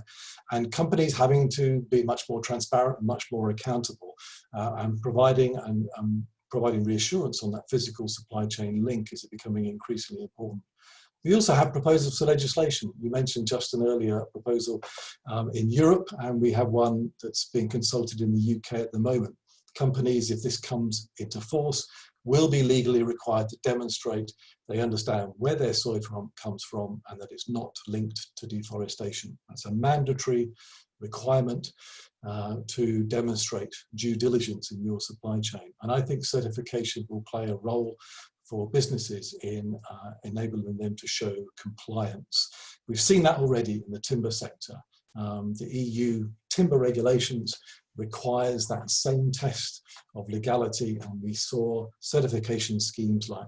And companies having to be much more transparent and much more accountable and providing reassurance on that physical supply chain link is becoming increasingly important. We also have proposals for legislation. You mentioned just an earlier proposal in Europe, and we have one that's being consulted in the UK at the moment. Companies, if this comes into force, will be legally required to demonstrate they understand where their soy comes from and that it's not linked to deforestation. That's a mandatory requirement to demonstrate due diligence in your supply chain. And I think certification will play a role for businesses in enabling them to show compliance. We've seen that already in the timber sector. The EU timber regulations requires that same test of legality, and we saw certification schemes like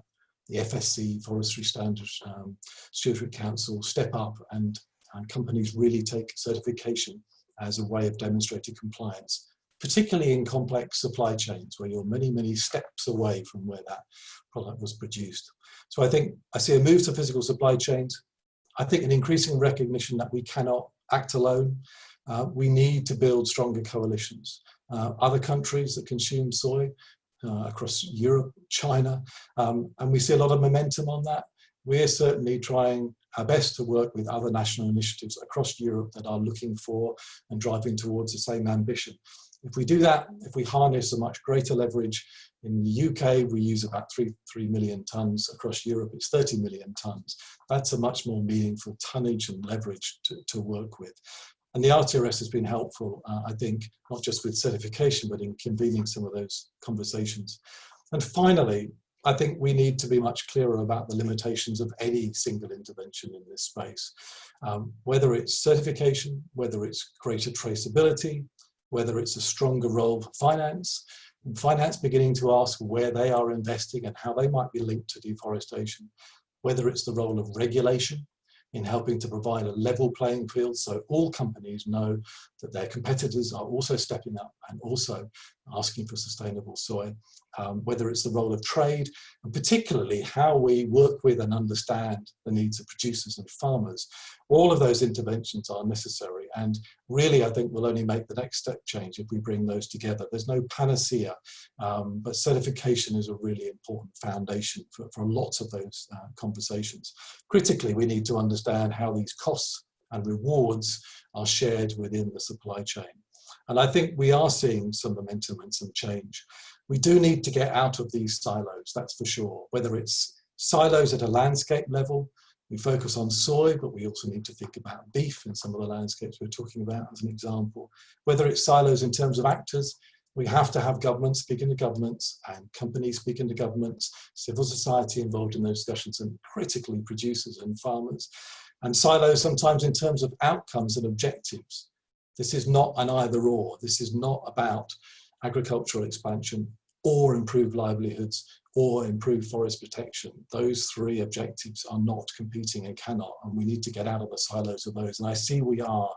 the FSC, Forestry Standards Stewardship Council, step up, and companies really take certification as a way of demonstrating compliance, particularly in complex supply chains where you're many, many steps away from where that product was produced. So I think I see a move to physical supply chains. I think an increasing recognition that we cannot act alone. We need to build stronger coalitions. Other countries that consume soy across Europe, China, and we see a lot of momentum on that. We're certainly trying our best to work with other national initiatives across Europe that are looking for and driving towards the same ambition. If we do that, if we harness a much greater leverage, in the UK, we use about 3 million tonnes. Across Europe, it's 30 million tonnes. That's a much more meaningful tonnage and leverage to work with. And the RTRS has been helpful, I think, not just with certification, but in convening some of those conversations. And finally, I think we need to be much clearer about the limitations of any single intervention in this space. Whether it's certification, whether it's greater traceability, whether it's a stronger role for finance, and finance beginning to ask where they are investing and how they might be linked to deforestation, whether it's the role of regulation in helping to provide a level playing field so all companies know that their competitors are also stepping up and also asking for sustainable soy, whether it's the role of trade, and particularly how we work with and understand the needs of producers and farmers. All of those interventions are necessary, and really I think we'll only make the next step change if we bring those together. There's no panacea, but certification is a really important foundation for lots of those conversations. Critically, we need to understand how these costs and rewards are shared within the supply chain. And I think we are seeing some momentum and some change. We do need to get out of these silos, that's for sure. Whether it's silos at a landscape level, we focus on soy, but we also need to think about beef in some of the landscapes we're talking about as an example. Whether it's silos in terms of actors, we have to have governments speaking to governments and companies speaking to governments, civil society involved in those discussions, and critically producers and farmers. And silos sometimes in terms of outcomes and objectives. This is not an either or. This is not about agricultural expansion or improved livelihoods or improved forest protection. Those three objectives are not competing and cannot, and we need to get out of the silos of those. And I see we are,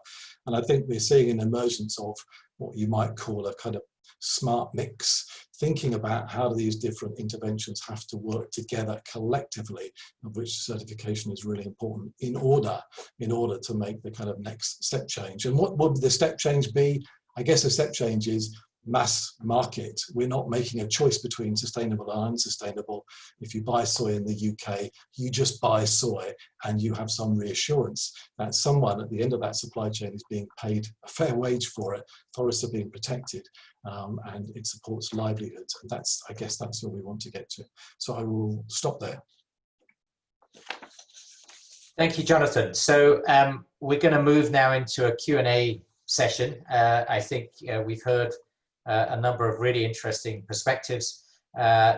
and I think we're seeing an emergence of what you might call a kind of smart mix, thinking about how do these different interventions have to work together collectively, of which certification is really important in order to make the kind of next step change. And what would the step change be? I guess a step change is mass market. We're not making a choice between sustainable and unsustainable. If you buy soy in the UK, you just buy soy and you have some reassurance that someone at the end of that supply chain is being paid a fair wage for it, forests are being protected, and it supports livelihoods. And that's, I guess that's where we want to get to. So I will stop there. Thank you, Jonathan. So we're going to move now into a Q&A session. I think we've heard a number of really interesting perspectives.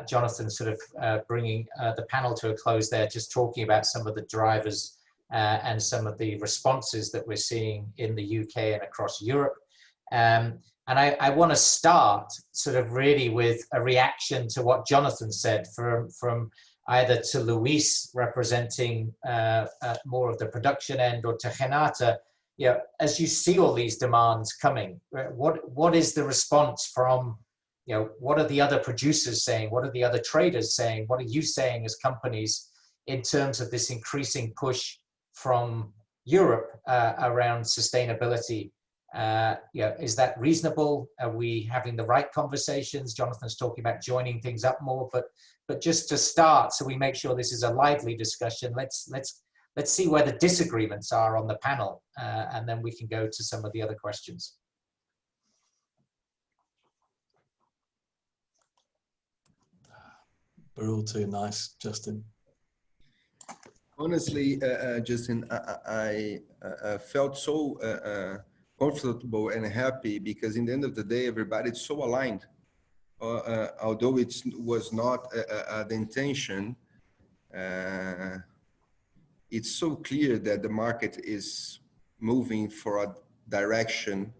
Jonathan sort of bringing the panel to a close there, just talking about some of the drivers and some of the responses that we're seeing in the UK and across Europe. And I want to start sort of really with a reaction to what Jonathan said from either to Luis representing more of the production end, or to Renata. As you see all these demands coming, what is the response from, what are the other producers saying? What are the other traders saying? What are you saying as companies in terms of this increasing push from Europe around sustainability? Is that reasonable? Are we having the right conversations? Jonathan's talking about joining things up more, but just to start, so we make sure this is a lively discussion, let's see where the disagreements are on the panel, and then we can go to some of the other questions. We're all too nice, Justin. Honestly, Justin, I felt so comfortable and happy, because in the end of the day, everybody's so aligned. Although it was not the intention, it's so clear that the market is moving for a direction,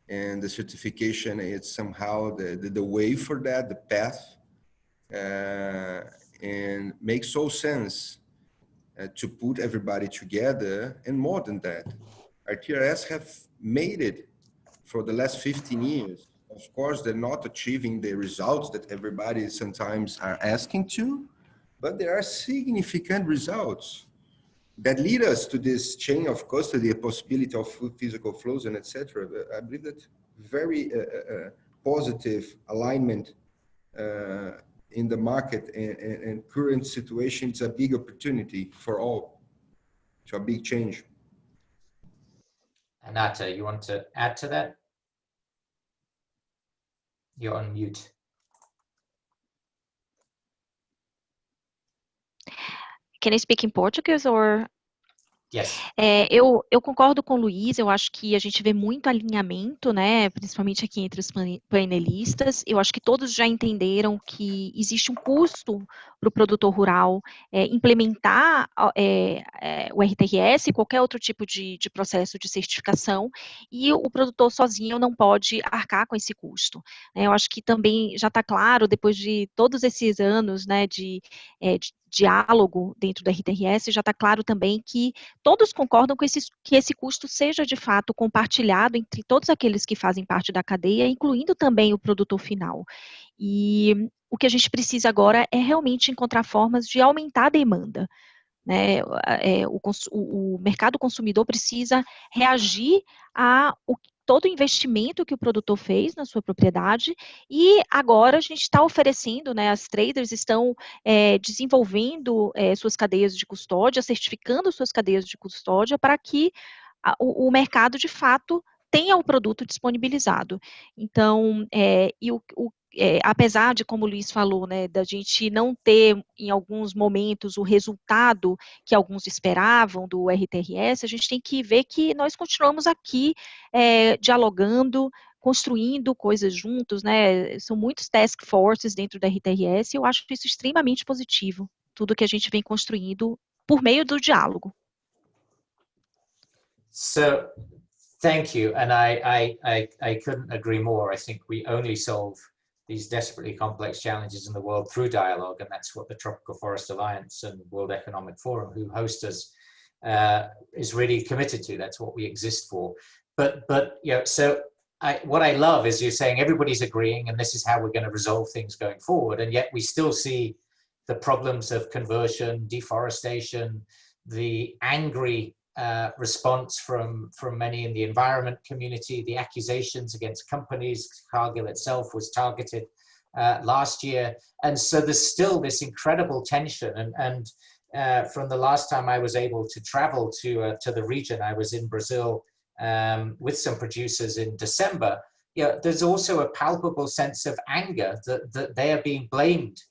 and the certification is somehow the way for that, the path, and makes so sense to put everybody together. And more than that, RTRS have made it for the last 15 years. Of course, they're not achieving the results that everybody sometimes are asking to, but there are significant results that lead us to this chain of custody, a possibility of physical flows and etc. I believe that very positive alignment in the market and current situation. It's a big opportunity for all, to a big change. Renata, you want to add to that? You're on mute. Can I speak in Portuguese or? Yes. Eu concordo com o Luiz, eu acho que a gente vê muito alinhamento, né, principalmente aqui entre os painelistas. Eu acho que todos já entenderam que existe um custo para o produtor rural implementar o RTRS e qualquer outro tipo de processo de certificação, e o produtor sozinho não pode arcar com esse custo. Eu acho que também já está claro, depois de todos esses anos, né, de diálogo dentro do RTRS, já está claro também que todos concordam que esse custo seja de fato compartilhado entre todos aqueles que fazem parte da cadeia, incluindo também o produtor final. E o que a gente precisa agora é realmente encontrar formas de aumentar a demanda, né? O mercado consumidor precisa reagir a todo o investimento que o produtor fez na sua propriedade, e agora a gente está oferecendo, né, as traders estão desenvolvendo suas cadeias de custódia, certificando suas cadeias de custódia para que o mercado, de fato, tenha o produto disponibilizado. Então, apesar de, como o Luiz falou, né, da gente não ter, em alguns momentos, o resultado que alguns esperavam do RTRS, a gente tem que ver que nós continuamos aqui dialogando, construindo coisas juntos, né? São muitos task forces dentro da RTRS, e eu acho isso extremamente positivo, tudo que a gente vem construindo por meio do diálogo. So, thank you, and I couldn't agree more. I think we only solve these desperately complex challenges in the world through dialogue, and that's what the Tropical Forest Alliance and World Economic Forum, who host us, is really committed to. That's what we exist for. But so what I love is you're saying everybody's agreeing, and this is how we're going to resolve things going forward, and yet we still see the problems of conversion, deforestation, the angry response from many in the environment community, the accusations against companies. Cargill itself was targeted last year, and so there's still this incredible tension. And from the last time I was able to travel to the region, I was in Brazil with some producers in December. There's also a palpable sense of anger that they are being blamed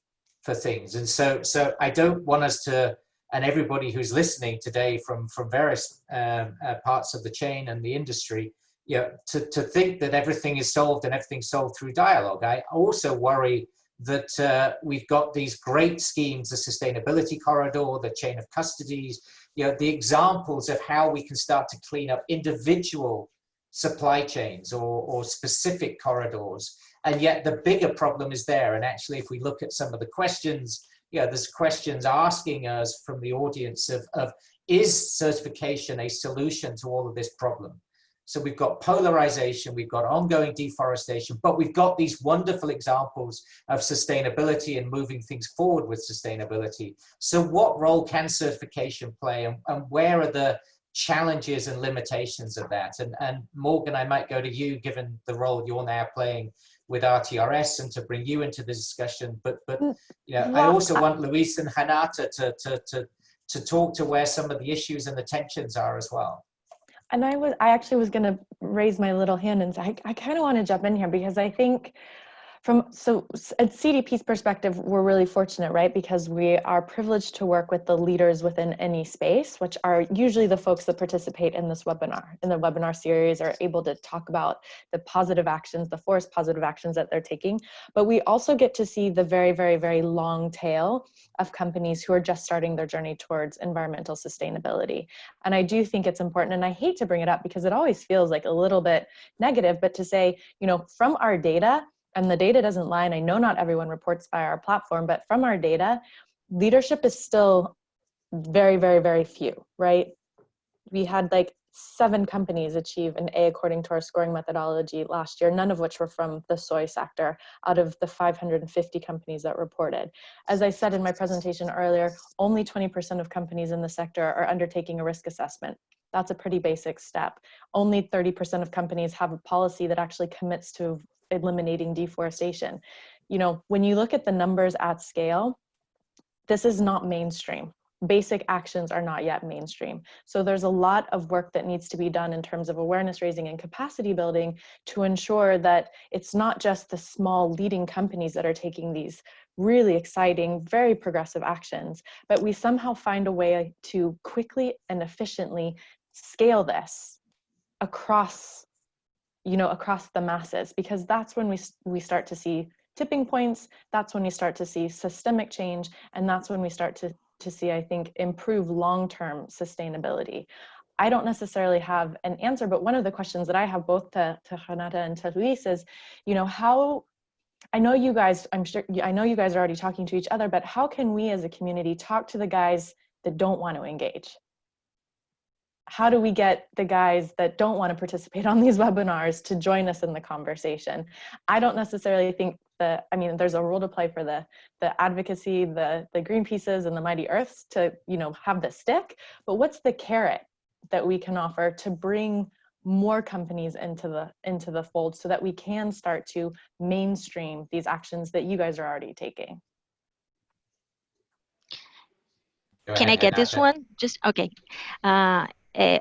for things, and so I don't want us to, and everybody who's listening today from various parts of the chain and the industry, to think that everything is solved and everything's solved through dialogue. I also worry that we've got these great schemes, the sustainability corridor, the chain of custodies, the examples of how we can start to clean up individual supply chains or specific corridors. And yet the bigger problem is there. And actually, if we look at some of the questions, there's questions asking us from the audience of is certification a solution to all of this problem? So we've got polarization, we've got ongoing deforestation, but we've got these wonderful examples of sustainability and moving things forward with sustainability. So what role can certification play, and where are the challenges and limitations of that? And Morgan, I might go to you, given the role you're now playing with RTRS, and to bring you into the discussion. But I also want Luis and Renata to talk to where some of the issues and the tensions are as well. And I actually was going to raise my little hand and say, I kind of want to jump in here, because I think so at CDP's perspective, we're really fortunate, right? Because we are privileged to work with the leaders within any space, which are usually the folks that participate in this webinar, in the webinar series, are able to talk about the positive actions, the forest positive actions that they're taking. But we also get to see the very, very, very long tail of companies who are just starting their journey towards environmental sustainability. And I do think it's important, and I hate to bring it up because it always feels like a little bit negative, but to say, from our data, and the data doesn't lie, and I know not everyone reports by our platform, but from our data, leadership is still very, very, very few, right? We had like 7 companies achieve an A according to our scoring methodology last year, none of which were from the soy sector, out of the 550 companies that reported. As I said in my presentation earlier, only 20% of companies in the sector are undertaking a risk assessment. That's a pretty basic step. Only 30% of companies have a policy that actually commits to eliminating deforestation. When you look at the numbers at scale, this is not mainstream. Basic actions are not yet mainstream. So there's a lot of work that needs to be done in terms of awareness raising and capacity building to ensure that it's not just the small leading companies that are taking these really exciting, very progressive actions, but we somehow find a way to quickly and efficiently scale this across the masses, because that's when we start to see tipping points, that's when you start to see systemic change, and that's when we start to see, I think, improve long-term sustainability. I don't necessarily have an answer, but one of the questions that I have both to Renata and to Luis is, how, I know you guys are already talking to each other, but how can we as a community talk to the guys that don't want to engage? How do we get the guys that don't want to participate on these webinars to join us in the conversation? I don't necessarily think there's a role to play for the advocacy, the Greenpeaces and the Mighty Earths to, have the stick, but what's the carrot that we can offer to bring more companies into the fold so that we can start to mainstream these actions that you guys are already taking? Can I get this one? Just okay.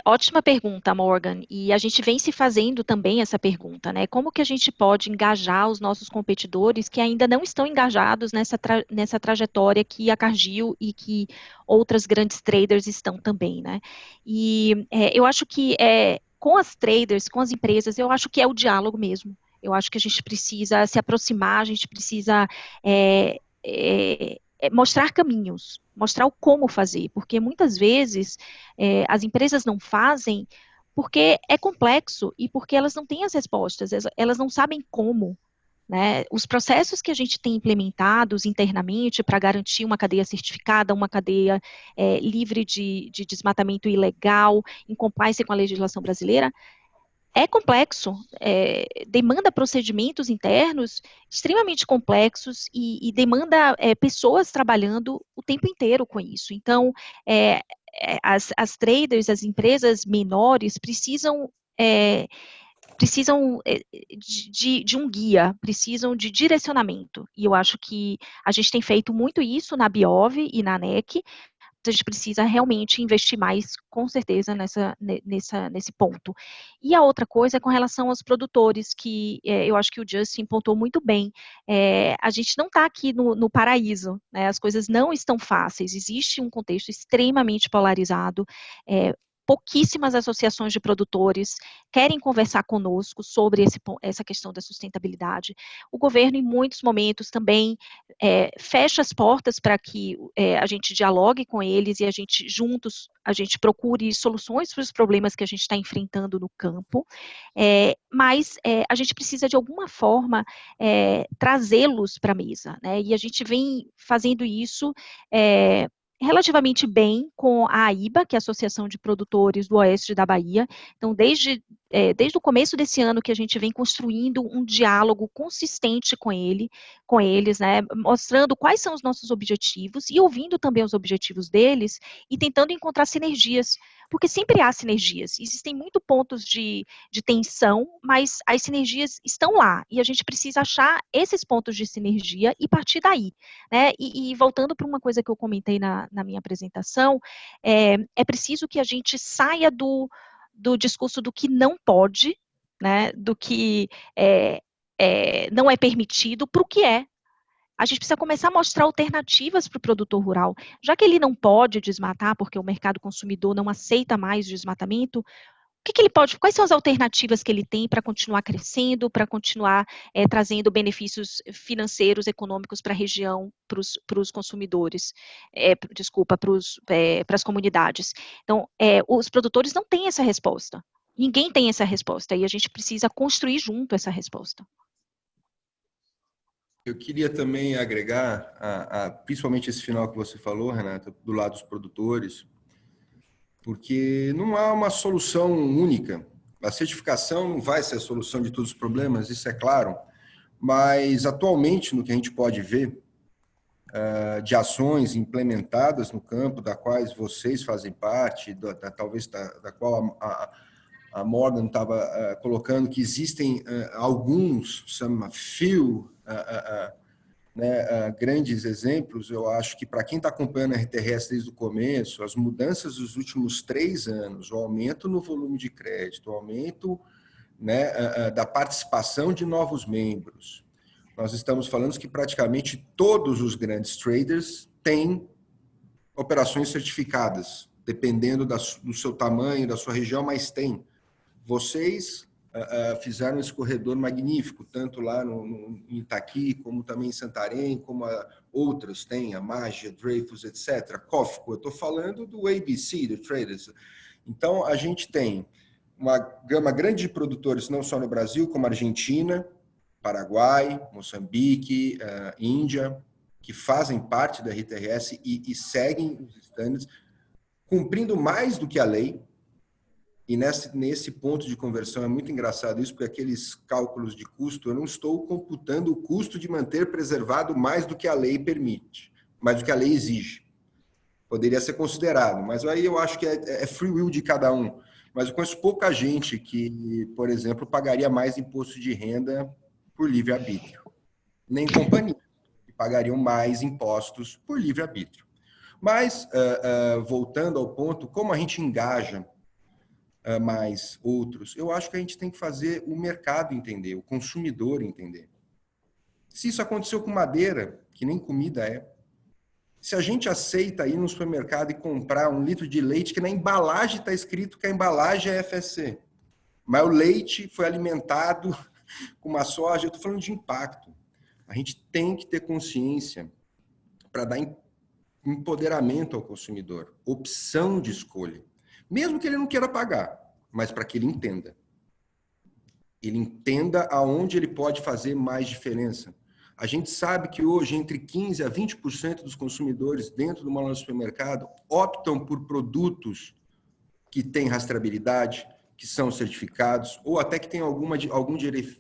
Ótima pergunta, Morgan, e a gente vem se fazendo também essa pergunta, né? Como que a gente pode engajar os nossos competidores que ainda não estão engajados nessa trajetória que a Cargill e que outras grandes traders estão também, né? E eu acho que com as traders, com as empresas, eu acho que é o diálogo mesmo. Eu acho que a gente precisa se aproximar, a gente precisa mostrar caminhos, mostrar o como fazer, porque muitas vezes as empresas não fazem porque é complexo e porque elas não têm as respostas, elas não sabem como, né? Os processos que a gente tem implementados internamente para garantir uma cadeia certificada, uma cadeia livre de desmatamento ilegal, em compliance com a legislação brasileira, é complexo, demanda procedimentos internos extremamente complexos e demanda pessoas trabalhando o tempo inteiro com isso. Então, as traders, as empresas menores precisam de um guia, precisam de direcionamento. E eu acho que a gente tem feito muito isso na Biove e na ANEC. A gente precisa realmente investir mais, com certeza, nesse ponto. E a outra coisa é com relação aos produtores, que eu acho que o Justin pontuou muito bem. A gente não está aqui no paraíso, né? As coisas não estão fáceis, existe um contexto extremamente polarizado, pouquíssimas associações de produtores querem conversar conosco sobre essa questão da sustentabilidade. O governo, em muitos momentos, também fecha as portas para que a gente dialogue com eles e juntos, a gente procure soluções para os problemas que a gente está enfrentando no campo, mas a gente precisa, de alguma forma, trazê-los para a mesa, né? E a gente vem fazendo isso relativamente bem com a AIBA, que é a Associação de Produtores do Oeste da Bahia. Então, desde o começo desse ano que a gente vem construindo um diálogo consistente com eles, né, mostrando quais são os nossos objetivos e ouvindo também os objetivos deles e tentando encontrar sinergias, porque sempre há sinergias. Existem muitos pontos de tensão, mas as sinergias estão lá e a gente precisa achar esses pontos de sinergia e partir daí, né? E voltando para uma coisa que eu comentei na minha apresentação, é preciso que a gente saia do discurso do que não pode, né, do que não é permitido, para o que é. A gente precisa começar a mostrar alternativas para o produtor rural. Já que ele não pode desmatar, porque o mercado consumidor não aceita mais desmatamento, o que ele pode, quais são as alternativas que ele tem para continuar crescendo, para continuar trazendo benefícios financeiros, econômicos para a região, para os consumidores, para as comunidades. Então, os produtores não têm essa resposta. Ninguém tem essa resposta e a gente precisa construir junto essa resposta. Eu queria também agregar, principalmente esse final que você falou, Renata, do lado dos produtores, porque não há uma solução única. A certificação não vai ser a solução de todos os problemas, isso é claro, mas atualmente, no que a gente pode ver, de ações implementadas no campo, da quais vocês fazem parte, talvez da qual a Morgan estava colocando, que existem alguns, few, grandes exemplos. Eu acho que para quem está acompanhando a RTRS desde o começo, as mudanças dos últimos 3 anos, o aumento no volume de crédito, o aumento, né, da participação de novos membros, nós estamos falando que praticamente todos os grandes traders têm operações certificadas, dependendo do seu tamanho, da sua região, mas tem. Vocês fizeram esse corredor magnífico, tanto lá em Itaqui, como também em Santarém, como outras têm, a Magia, Dreyfus, etc. COFCO, eu estou falando do ABC, do Traders. Então, a gente tem uma gama grande de produtores, não só no Brasil, como Argentina, Paraguai, Moçambique, Índia, que fazem parte da RTRS e seguem os estándares, cumprindo mais do que a lei. E nesse ponto de conversão é muito engraçado isso, porque aqueles cálculos de custo, eu não estou computando o custo de manter preservado mais do que a lei permite, mais do que a lei exige. Poderia ser considerado, mas aí eu acho que é free will de cada um. Mas eu conheço pouca gente que, por exemplo, pagaria mais imposto de renda por livre-arbítrio. Nem companhias que pagariam mais impostos por livre-arbítrio. Mas, voltando ao ponto, como a gente engaja mais outros, eu acho que a gente tem que fazer o mercado entender, o consumidor entender. Se isso aconteceu com madeira, que nem comida é, se a gente aceita ir no supermercado e comprar 1 litro de leite, que na embalagem está escrito que a embalagem é FSC, mas o leite foi alimentado com uma soja, eu estou falando de impacto. A gente tem que ter consciência para dar empoderamento ao consumidor, opção de escolha. Mesmo que ele não queira pagar, mas para que ele entenda. Ele entenda aonde ele pode fazer mais diferença. A gente sabe que hoje entre 15% a 20% dos consumidores dentro do manual do supermercado optam por produtos que têm rastreabilidade, que são certificados, ou até que tem algum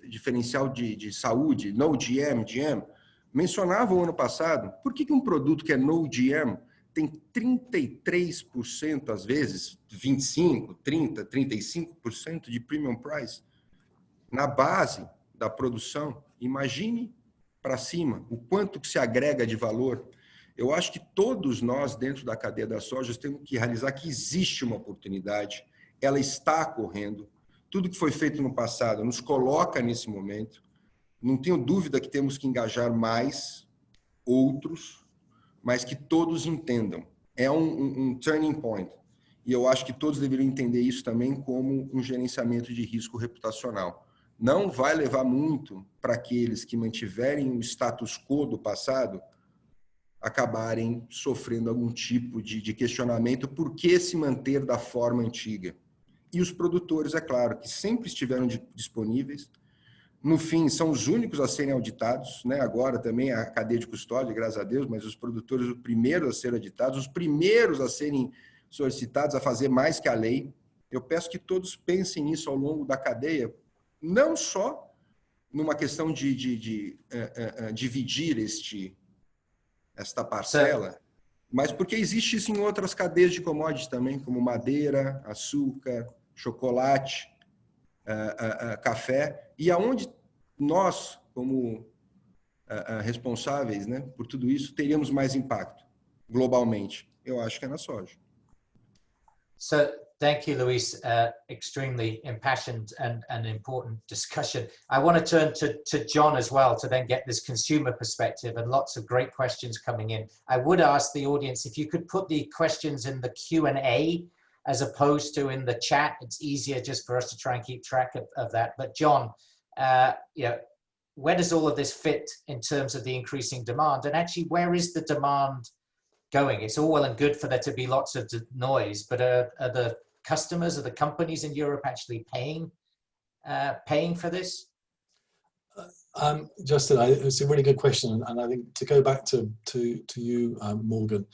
diferencial de saúde, no GM, GM. Mencionava o ano passado, por que um produto que é no GM tem 33%, às vezes, 25%, 30%, 35% de premium price na base da produção? Imagine para cima o quanto que se agrega de valor. Eu acho que todos nós, dentro da cadeia das sojas, temos que realizar que existe uma oportunidade, ela está correndo. Tudo que foi feito no passado nos coloca nesse momento. Não tenho dúvida que temos que engajar mais outros, mas que todos entendam. É um turning point. e eu acho que todos deveriam entender isso também como um gerenciamento de risco reputacional. Não vai levar muito para aqueles que mantiverem o status quo do passado acabarem sofrendo algum tipo de questionamento por que se manter da forma antiga. E os produtores, é claro, que sempre estiveram disponíveis, no fim, são os únicos a serem auditados, né? Agora também a cadeia de custódia, graças a Deus, mas os produtores, os primeiros a serem auditados, os primeiros a serem solicitados a fazer mais que a lei. Eu peço que todos pensem nisso ao longo da cadeia, não só numa questão de dividir esta parcela, mas porque existe isso em outras cadeias de commodities também, como madeira, açúcar, chocolate, café, e aonde nós, como responsáveis, né, por tudo isso, teríamos mais impacto globalmente? Eu acho que é na soja. So, thank you, Luis. Extremely impassioned and important discussion. I want to turn to John as well to then get this consumer perspective, and lots of great questions coming in. I would ask the audience if you could put the questions in the Q&A as opposed to in the chat. It's easier just for us to try and keep track of that. But John, you know, where does all of this fit in terms of the increasing demand? And actually, where is the demand going? It's all well and good for there to be lots of noise, but are the customers, are the companies in Europe actually paying for this? Justin, it's a really good question, and I think to go back to you, Morgan,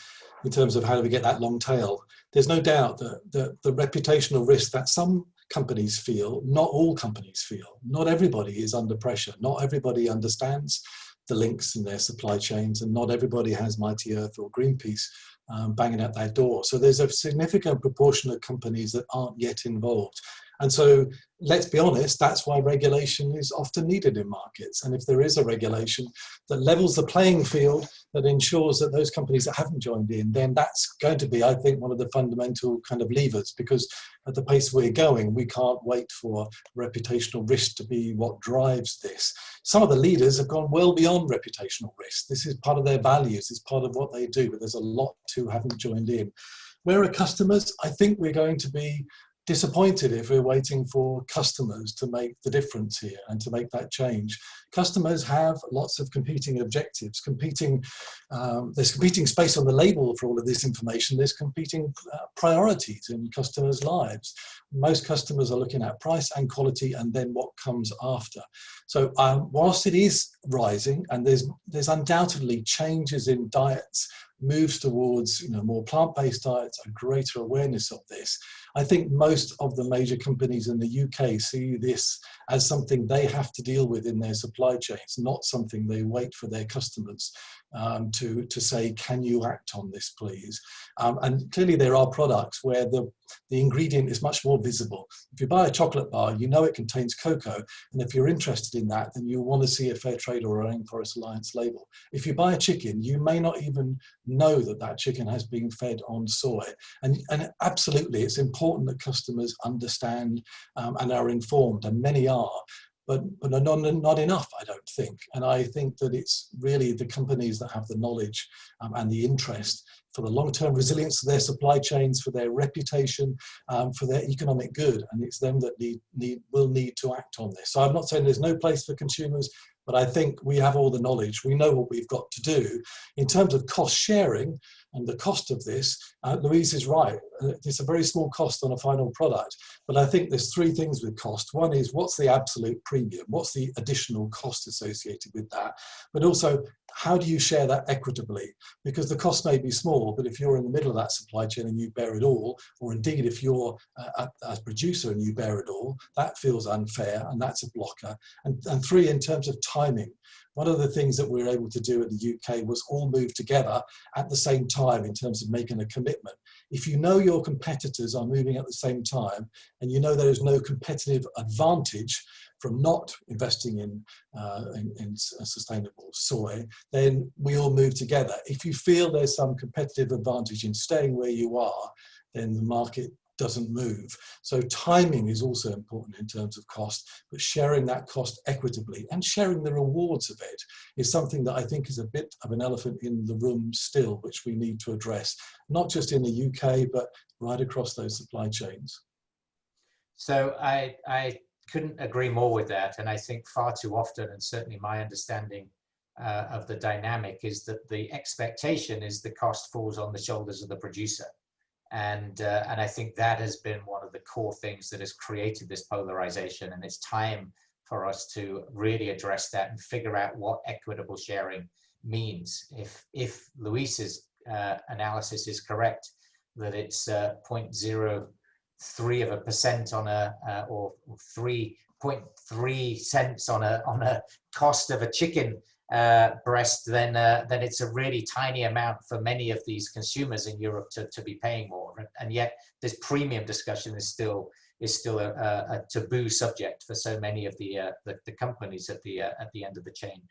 in terms of how do we get that long tail, there's no doubt that the reputational risk that some companies feel, not all companies feel. Not everybody is under pressure. Not everybody understands the links in their supply chains, and not everybody has Mighty Earth or Greenpeace banging at their door. So there's a significant proportion of companies that aren't yet involved. And so let's be honest, that's why regulation is often needed in markets. And if there is a regulation that levels the playing field, that ensures that those companies that haven't joined in, then that's going to be, I think, one of the fundamental kind of levers, because at the pace we're going, we can't wait for reputational risk to be what drives this. Some of the leaders have gone well beyond reputational risk. This is part of their values, it's part of what they do, but there's a lot who haven't joined in. Where are customers? I think we're going to be disappointed if we're waiting for customers to make the difference here and to make that change. Customers have lots of competing objectives, there's competing space on the label for all of this information, there's competing priorities in customers' lives. Most customers are looking at price and quality and then what comes after. So whilst it is rising, and there's undoubtedly changes in diets, moves towards more plant-based diets, a greater awareness of this, I think most of the major companies in the UK see this as something they have to deal with in their supply chains, not something they wait for their customers to say, can you act on this, please? And clearly there are products where the ingredient is much more visible. If you buy a chocolate bar, you know it contains cocoa, and if you're interested in that, then you want to see a Fair Trade or a Rainforest Alliance label. If you buy a chicken, you may not even know that that chicken has been fed on soy. And absolutely, it's important that customers understand and are informed, and many are. But not enough, I don't think. And I think that it's really the companies that have the knowledge and the interest for the long-term resilience of their supply chains, for their reputation, for their economic good. And it's them that will need to act on this. So I'm not saying there's no place for consumers, but I think we have all the knowledge. We know what we've got to do. In terms of cost sharing and the cost of this, Louise is right. It's a very small cost on a final product. But I think there's three things with cost. One is, what's the absolute premium? What's the additional cost associated with that? But also, how do you share that equitably? Because the cost may be small, but if you're in the middle of that supply chain and you bear it all, or indeed if you're a producer and you bear it all, that feels unfair, and that's a blocker. And three, in terms of timing, one of the things that we were able to do in the UK was all move together at the same time in terms of making a commitment. If you know your competitors are moving at the same time, and you know there is no competitive advantage from not investing in sustainable soy, then we all move together. If you feel there's some competitive advantage in staying where you are, then the market doesn't move. So timing is also important in terms of cost, but sharing that cost equitably and sharing the rewards of it is something that I think is a bit of an elephant in the room still, which we need to address, not just in the UK, but right across those supply chains. So I couldn't agree more with that. And I think far too often, and certainly my understanding of the dynamic, is that the expectation is the cost falls on the shoulders of the producer. And I think that has been one of the core things that has created this polarization. And it's time for us to really address that and figure out what equitable sharing means. If Luis's analysis is correct, that it's 0.03% on a or 3.3 cents on a cost of a chicken breast, then it's a really tiny amount for many of these consumers in Europe to be paying more. And yet this premium discussion is still a taboo subject for so many of the companies at the end of the chain.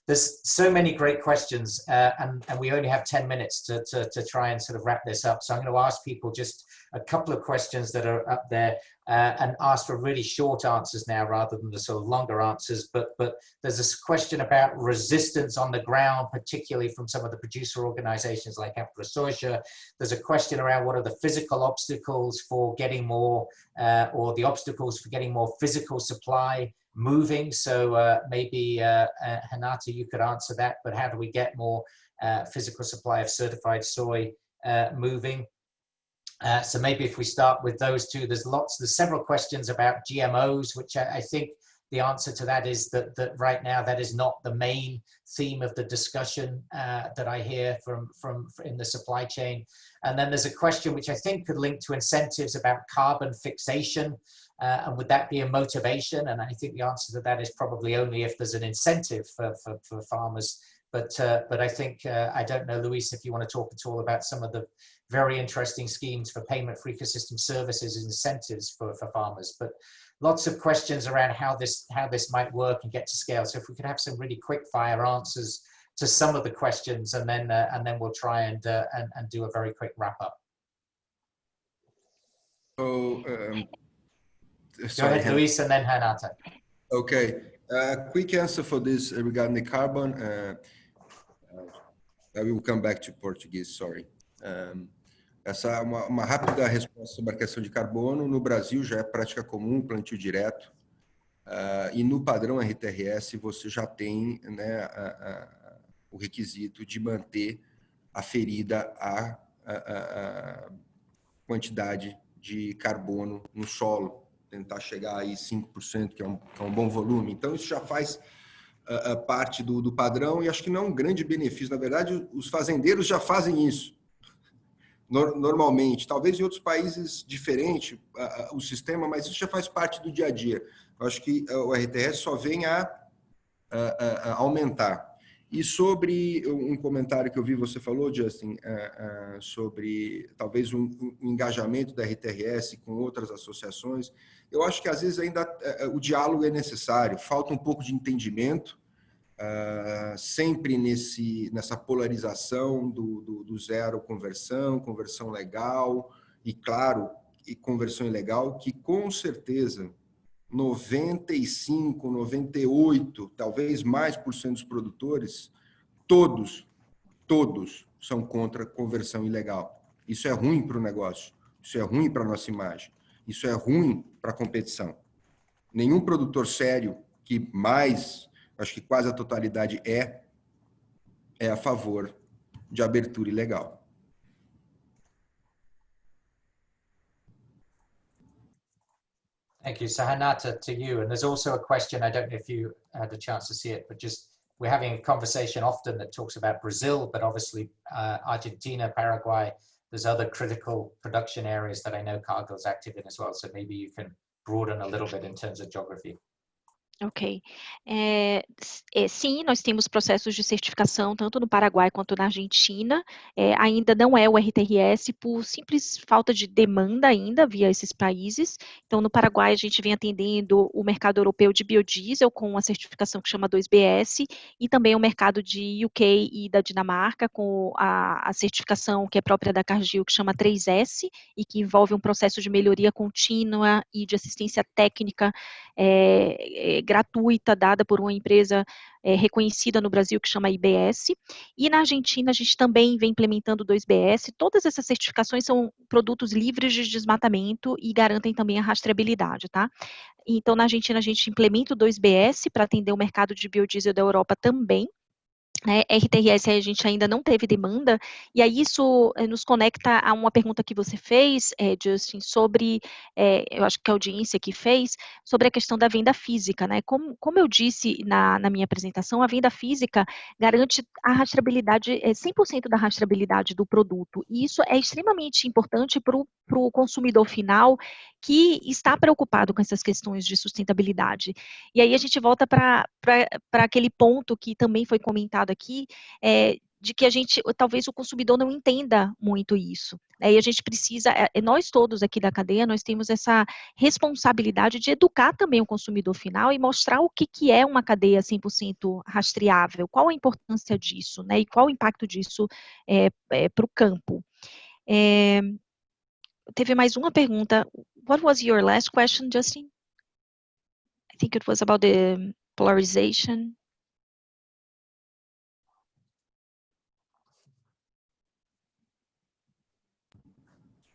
There's so many great questions, and we only have 10 minutes to try and sort of wrap this up. So I'm going to ask people just a couple of questions that are up there, and ask for really short answers now rather than the sort of longer answers. But there's this question about resistance on the ground, particularly from some of the producer organizations like AfroSoja. There's a question around what are the physical obstacles for getting more, or the obstacles for getting more physical supply moving. So maybe Renata, you could answer that, but how do we get more physical supply of certified soy moving? So maybe if we start with those two, there's several questions about GMOs, which I think the answer to that is that right now that is not the main theme of the discussion that I hear from in the supply chain. And then there's a question which I think could link to incentives about carbon fixation, and would that be a motivation? And I think the answer to that is probably only if there's an incentive for farmers. But I think, I don't know, Luis, if you want to talk at all about some of the very interesting schemes for payment for ecosystem services and incentives for farmers. But lots of questions around how this might work and get to scale. So if we could have some really quick fire answers to some of the questions, and then we'll try and do a very quick wrap up. So, go ahead, Luis, and then Renata. Okay, quick answer for this regarding the carbon. I will come back to Portuguese, sorry. Essa é uma rápida resposta sobre a questão de carbono. No Brasil já é prática comum, plantio direto. E no padrão RTRS você já tem, né, o requisito de manter aferida a quantidade de carbono no solo, tentar chegar aí 5%, que é um bom volume. Então isso já faz parte do padrão, e acho que não é um grande benefício. Na verdade, os fazendeiros já fazem isso normalmente. Talvez em outros países diferente o sistema, mas isso já faz parte do dia a dia. Eu acho que o RTRS só vem a aumentar. E sobre um comentário que eu vi, você falou, Justin, sobre talvez um engajamento da RTRS com outras associações. Eu acho que às vezes ainda o diálogo é necessário, falta um pouco de entendimento, sempre nessa polarização do zero conversão legal, e claro, e conversão ilegal, que com certeza 95, 98, talvez mais por cento dos produtores, todos são contra conversão ilegal. Isso é ruim para o negócio, isso é ruim para a nossa imagem, isso é ruim para a competição. Nenhum produtor sério, que mais, acho que quase a totalidade é a favor de abertura ilegal. Thank you. So Renata, to you. And there's also a question, I don't know if you had a chance to see it, but just we're having a conversation often that talks about Brazil, but obviously Argentina, Paraguay, there's other critical production areas that I know Cargill is active in as well. So maybe you can broaden a little bit in terms of geography. Ok. Sim, nós temos processos de certificação tanto no Paraguai quanto na Argentina. Ainda não é o RTRS por simples falta de demanda ainda via esses países. Então, no Paraguai, a gente vem atendendo o mercado europeu de biodiesel com uma certificação que chama 2BS, e também o mercado de UK e da Dinamarca com a certificação que é própria da Cargill, que chama 3S, e que envolve um processo de melhoria contínua e de assistência técnica gratuita dada por uma empresa reconhecida no Brasil que chama IBS, e na Argentina a gente também vem implementando 2BS. Todas essas certificações são produtos livres de desmatamento e garantem também a rastreabilidade, tá? Então, na Argentina, a gente implementa o 2BS para atender o mercado de biodiesel da Europa também. RTRS a gente ainda não teve demanda, e aí isso nos conecta a uma pergunta que você fez, Justin, sobre, eu acho que a audiência que fez, sobre a questão da venda física, né? Como eu disse na minha apresentação, a venda física garante a rastreabilidade, 100% da rastreabilidade do produto, e isso é extremamente importante para o consumidor final que está preocupado com essas questões de sustentabilidade. E aí a gente volta para aquele ponto que também foi comentado aqui, de que talvez o consumidor não entenda muito isso. E a gente precisa, nós todos aqui da cadeia, nós temos essa responsabilidade de educar também o consumidor final e mostrar o que é uma cadeia 100% rastreável, qual a importância disso, né, e qual o impacto disso para o campo. Teve mais uma pergunta. What was your last question, Justin? I think it was about the polarization.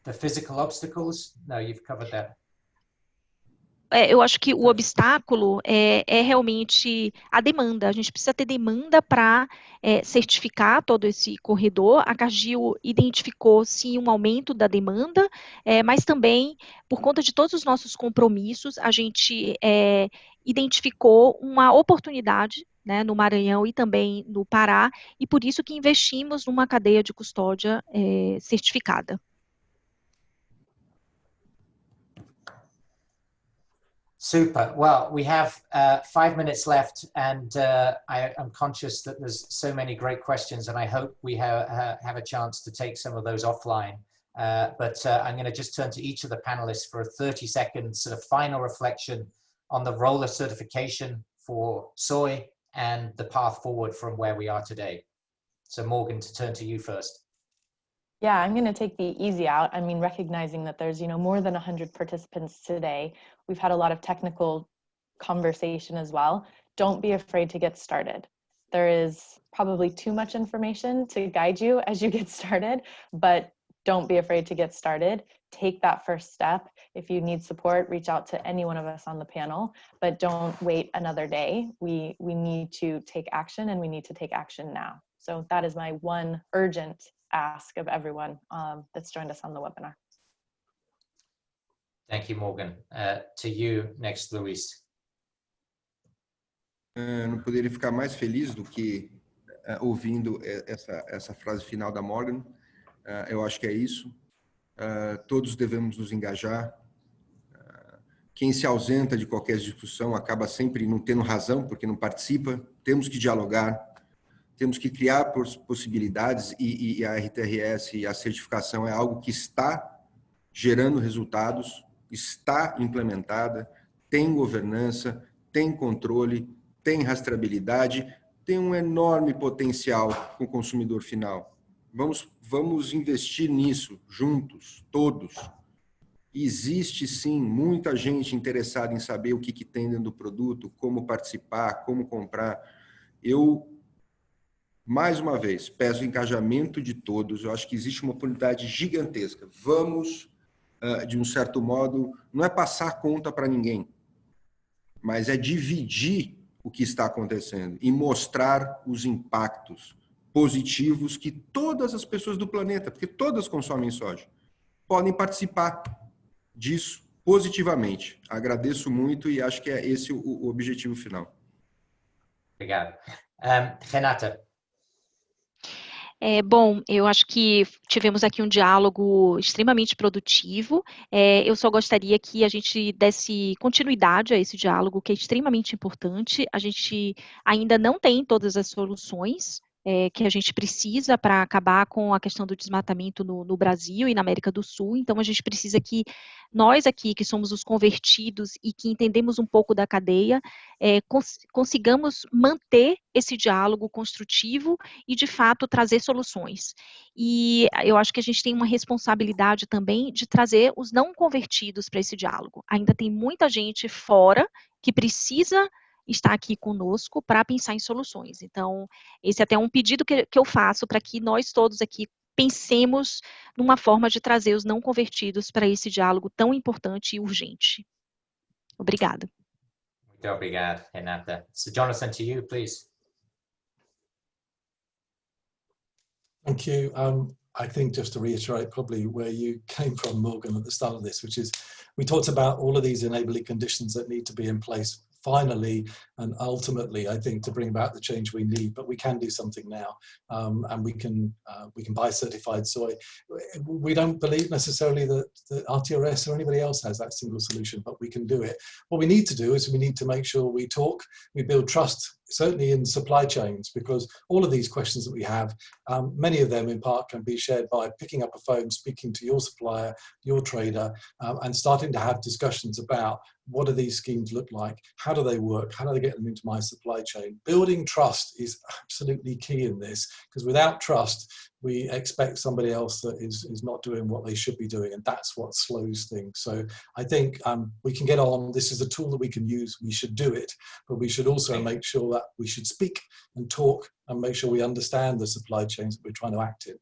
The physical obstacles? No, you've covered that. Eu acho que o obstáculo é realmente a demanda. A gente precisa ter demanda para certificar todo esse corredor. A Cargill identificou, sim, um aumento da demanda, mas também, por conta de todos os nossos compromissos, a gente identificou uma oportunidade, né, no Maranhão e também no Pará, e por isso que investimos numa cadeia de custódia certificada. Super. Well, we have 5 minutes left, and I'm conscious that there's so many great questions, and I hope we have a chance to take some of those offline. But I'm going to just turn to each of the panelists for a 30-second sort of final reflection on the role of certification for soy and the path forward from where we are today. So Morgan, to turn to you first. Yeah, I'm going to take the easy out. I mean, recognizing that there's, more than 100 participants today. We've had a lot of technical conversation as well. Don't be afraid to get started. There is probably too much information to guide you as you get started, but don't be afraid to get started. Take that first step. If you need support, reach out to any one of us on the panel, but don't wait another day. We need to take action, and we need to take action now. So that is my one urgent ask of everyone that's joined us on the webinar. Thank you, Morgan. To you next, Luis. Não poderia ficar mais feliz do que ouvindo essa frase final da Morgan. Eu acho que é isso. Todos devemos nos engajar. Quem se ausenta de qualquer discussão acaba sempre não tendo razão, porque não participa. Temos que dialogar. Temos que criar possibilidades, e a RTRS e a certificação é algo que está gerando resultados, está implementada, tem governança, tem controle, tem rastreabilidade, tem um enorme potencial com o consumidor final. Vamos investir nisso juntos, todos. Existe sim muita gente interessada em saber o que tem dentro do produto, como participar, como comprar. Eu, mais uma vez, peço o engajamento de todos. Eu acho que existe uma oportunidade gigantesca. Vamos, de um certo modo, não é passar a conta para ninguém, mas é dividir o que está acontecendo e mostrar os impactos positivos que todas as pessoas do planeta, porque todas consomem soja, podem participar disso positivamente. Agradeço muito e acho que é esse o objetivo final. Obrigado. Renata. Bom, eu acho que tivemos aqui um diálogo extremamente produtivo. Eu só gostaria que a gente desse continuidade a esse diálogo, que é extremamente importante. A gente ainda não tem todas as soluções que a gente precisa para acabar com a questão do desmatamento no Brasil e na América do Sul. Então, a gente precisa que nós aqui, que somos os convertidos e que entendemos um pouco da cadeia, consigamos manter esse diálogo construtivo e, de fato, trazer soluções. E eu acho que a gente tem uma responsabilidade também de trazer os não convertidos para esse diálogo. Ainda tem muita gente fora que precisa está aqui conosco para pensar em soluções. Então, esse é até um pedido que eu faço para que nós todos aqui pensemos numa forma de trazer os não convertidos para esse diálogo tão importante e urgente. Obrigada. Muito obrigado, Renata. So Jonathan, to you, please. Thank you. I think just to reiterate probably where you came from, Morgan, at the start of this, which is we talked about all of these enabling conditions that need to be in place finally and ultimately, I think, to bring about the change we need, but we can do something now, and we can buy certified soy. We don't believe necessarily that RTRS or anybody else has that single solution, but we can do it. What we need to do is we need to make sure we talk, we build trust, certainly in supply chains, because all of these questions that we have, many of them in part can be shared by picking up a phone, speaking to your supplier, your trader, and starting to have discussions about what do these schemes look like, how do they work, how do they get them into my supply chain. Building trust is absolutely key in this, because without trust, we expect somebody else that is not doing what they should be doing, and that's what slows things. So I think we can get on. This is a tool that we can use. We should do it, but we should also make sure that we should speak and talk and make sure we understand the supply chains that we're trying to act in.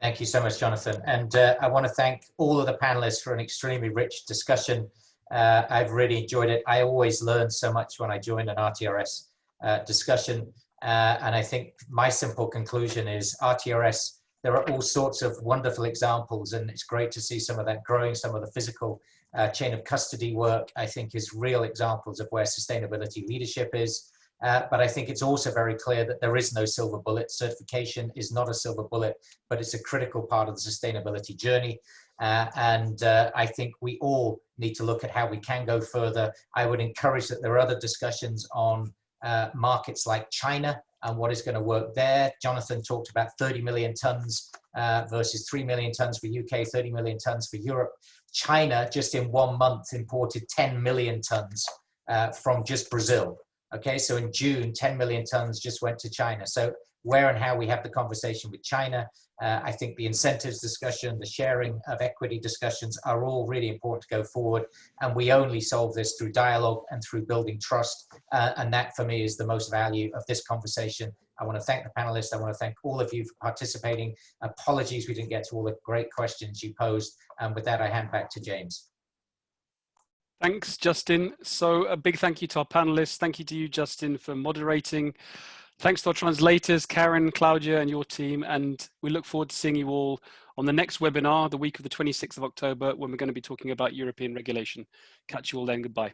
Thank you so much, Jonathan. And I want to thank all of the panelists for an extremely rich discussion. I've really enjoyed it. I always learn so much when I join an RTRS discussion. And I think my simple conclusion is RTRS, there are all sorts of wonderful examples, and it's great to see some of that growing. Some of the physical chain of custody work, I think, is real examples of where sustainability leadership is. But I think it's also very clear that there is no silver bullet. Certification is not a silver bullet, but it's a critical part of the sustainability journey. I think we all need to look at how we can go further. I would encourage that there are other discussions on markets like China and what is going to work there. Jonathan talked about 30 million tons versus 3 million tons for UK, 30 million tons for Europe. China, just in 1 month, imported 10 million tons from just Brazil. Okay, so in June, 10 million tons just went to China. So where and how we have the conversation with China, I think the incentives discussion, the sharing of equity discussions are all really important to go forward. And we only solve this through dialogue and through building trust. And that for me is the most value of this conversation. I want to thank the panelists. I want to thank all of you for participating. Apologies we didn't get to all the great questions you posed. And with that, I hand back to James. Thanks, Justin. So a big thank you to our panelists. Thank you to you, Justin, for moderating. Thanks to our translators, Karen, Claudia, and your team. And we look forward to seeing you all on the next webinar, the week of the 26th of October, when we're going to be talking about European regulation. Catch you all then. Goodbye.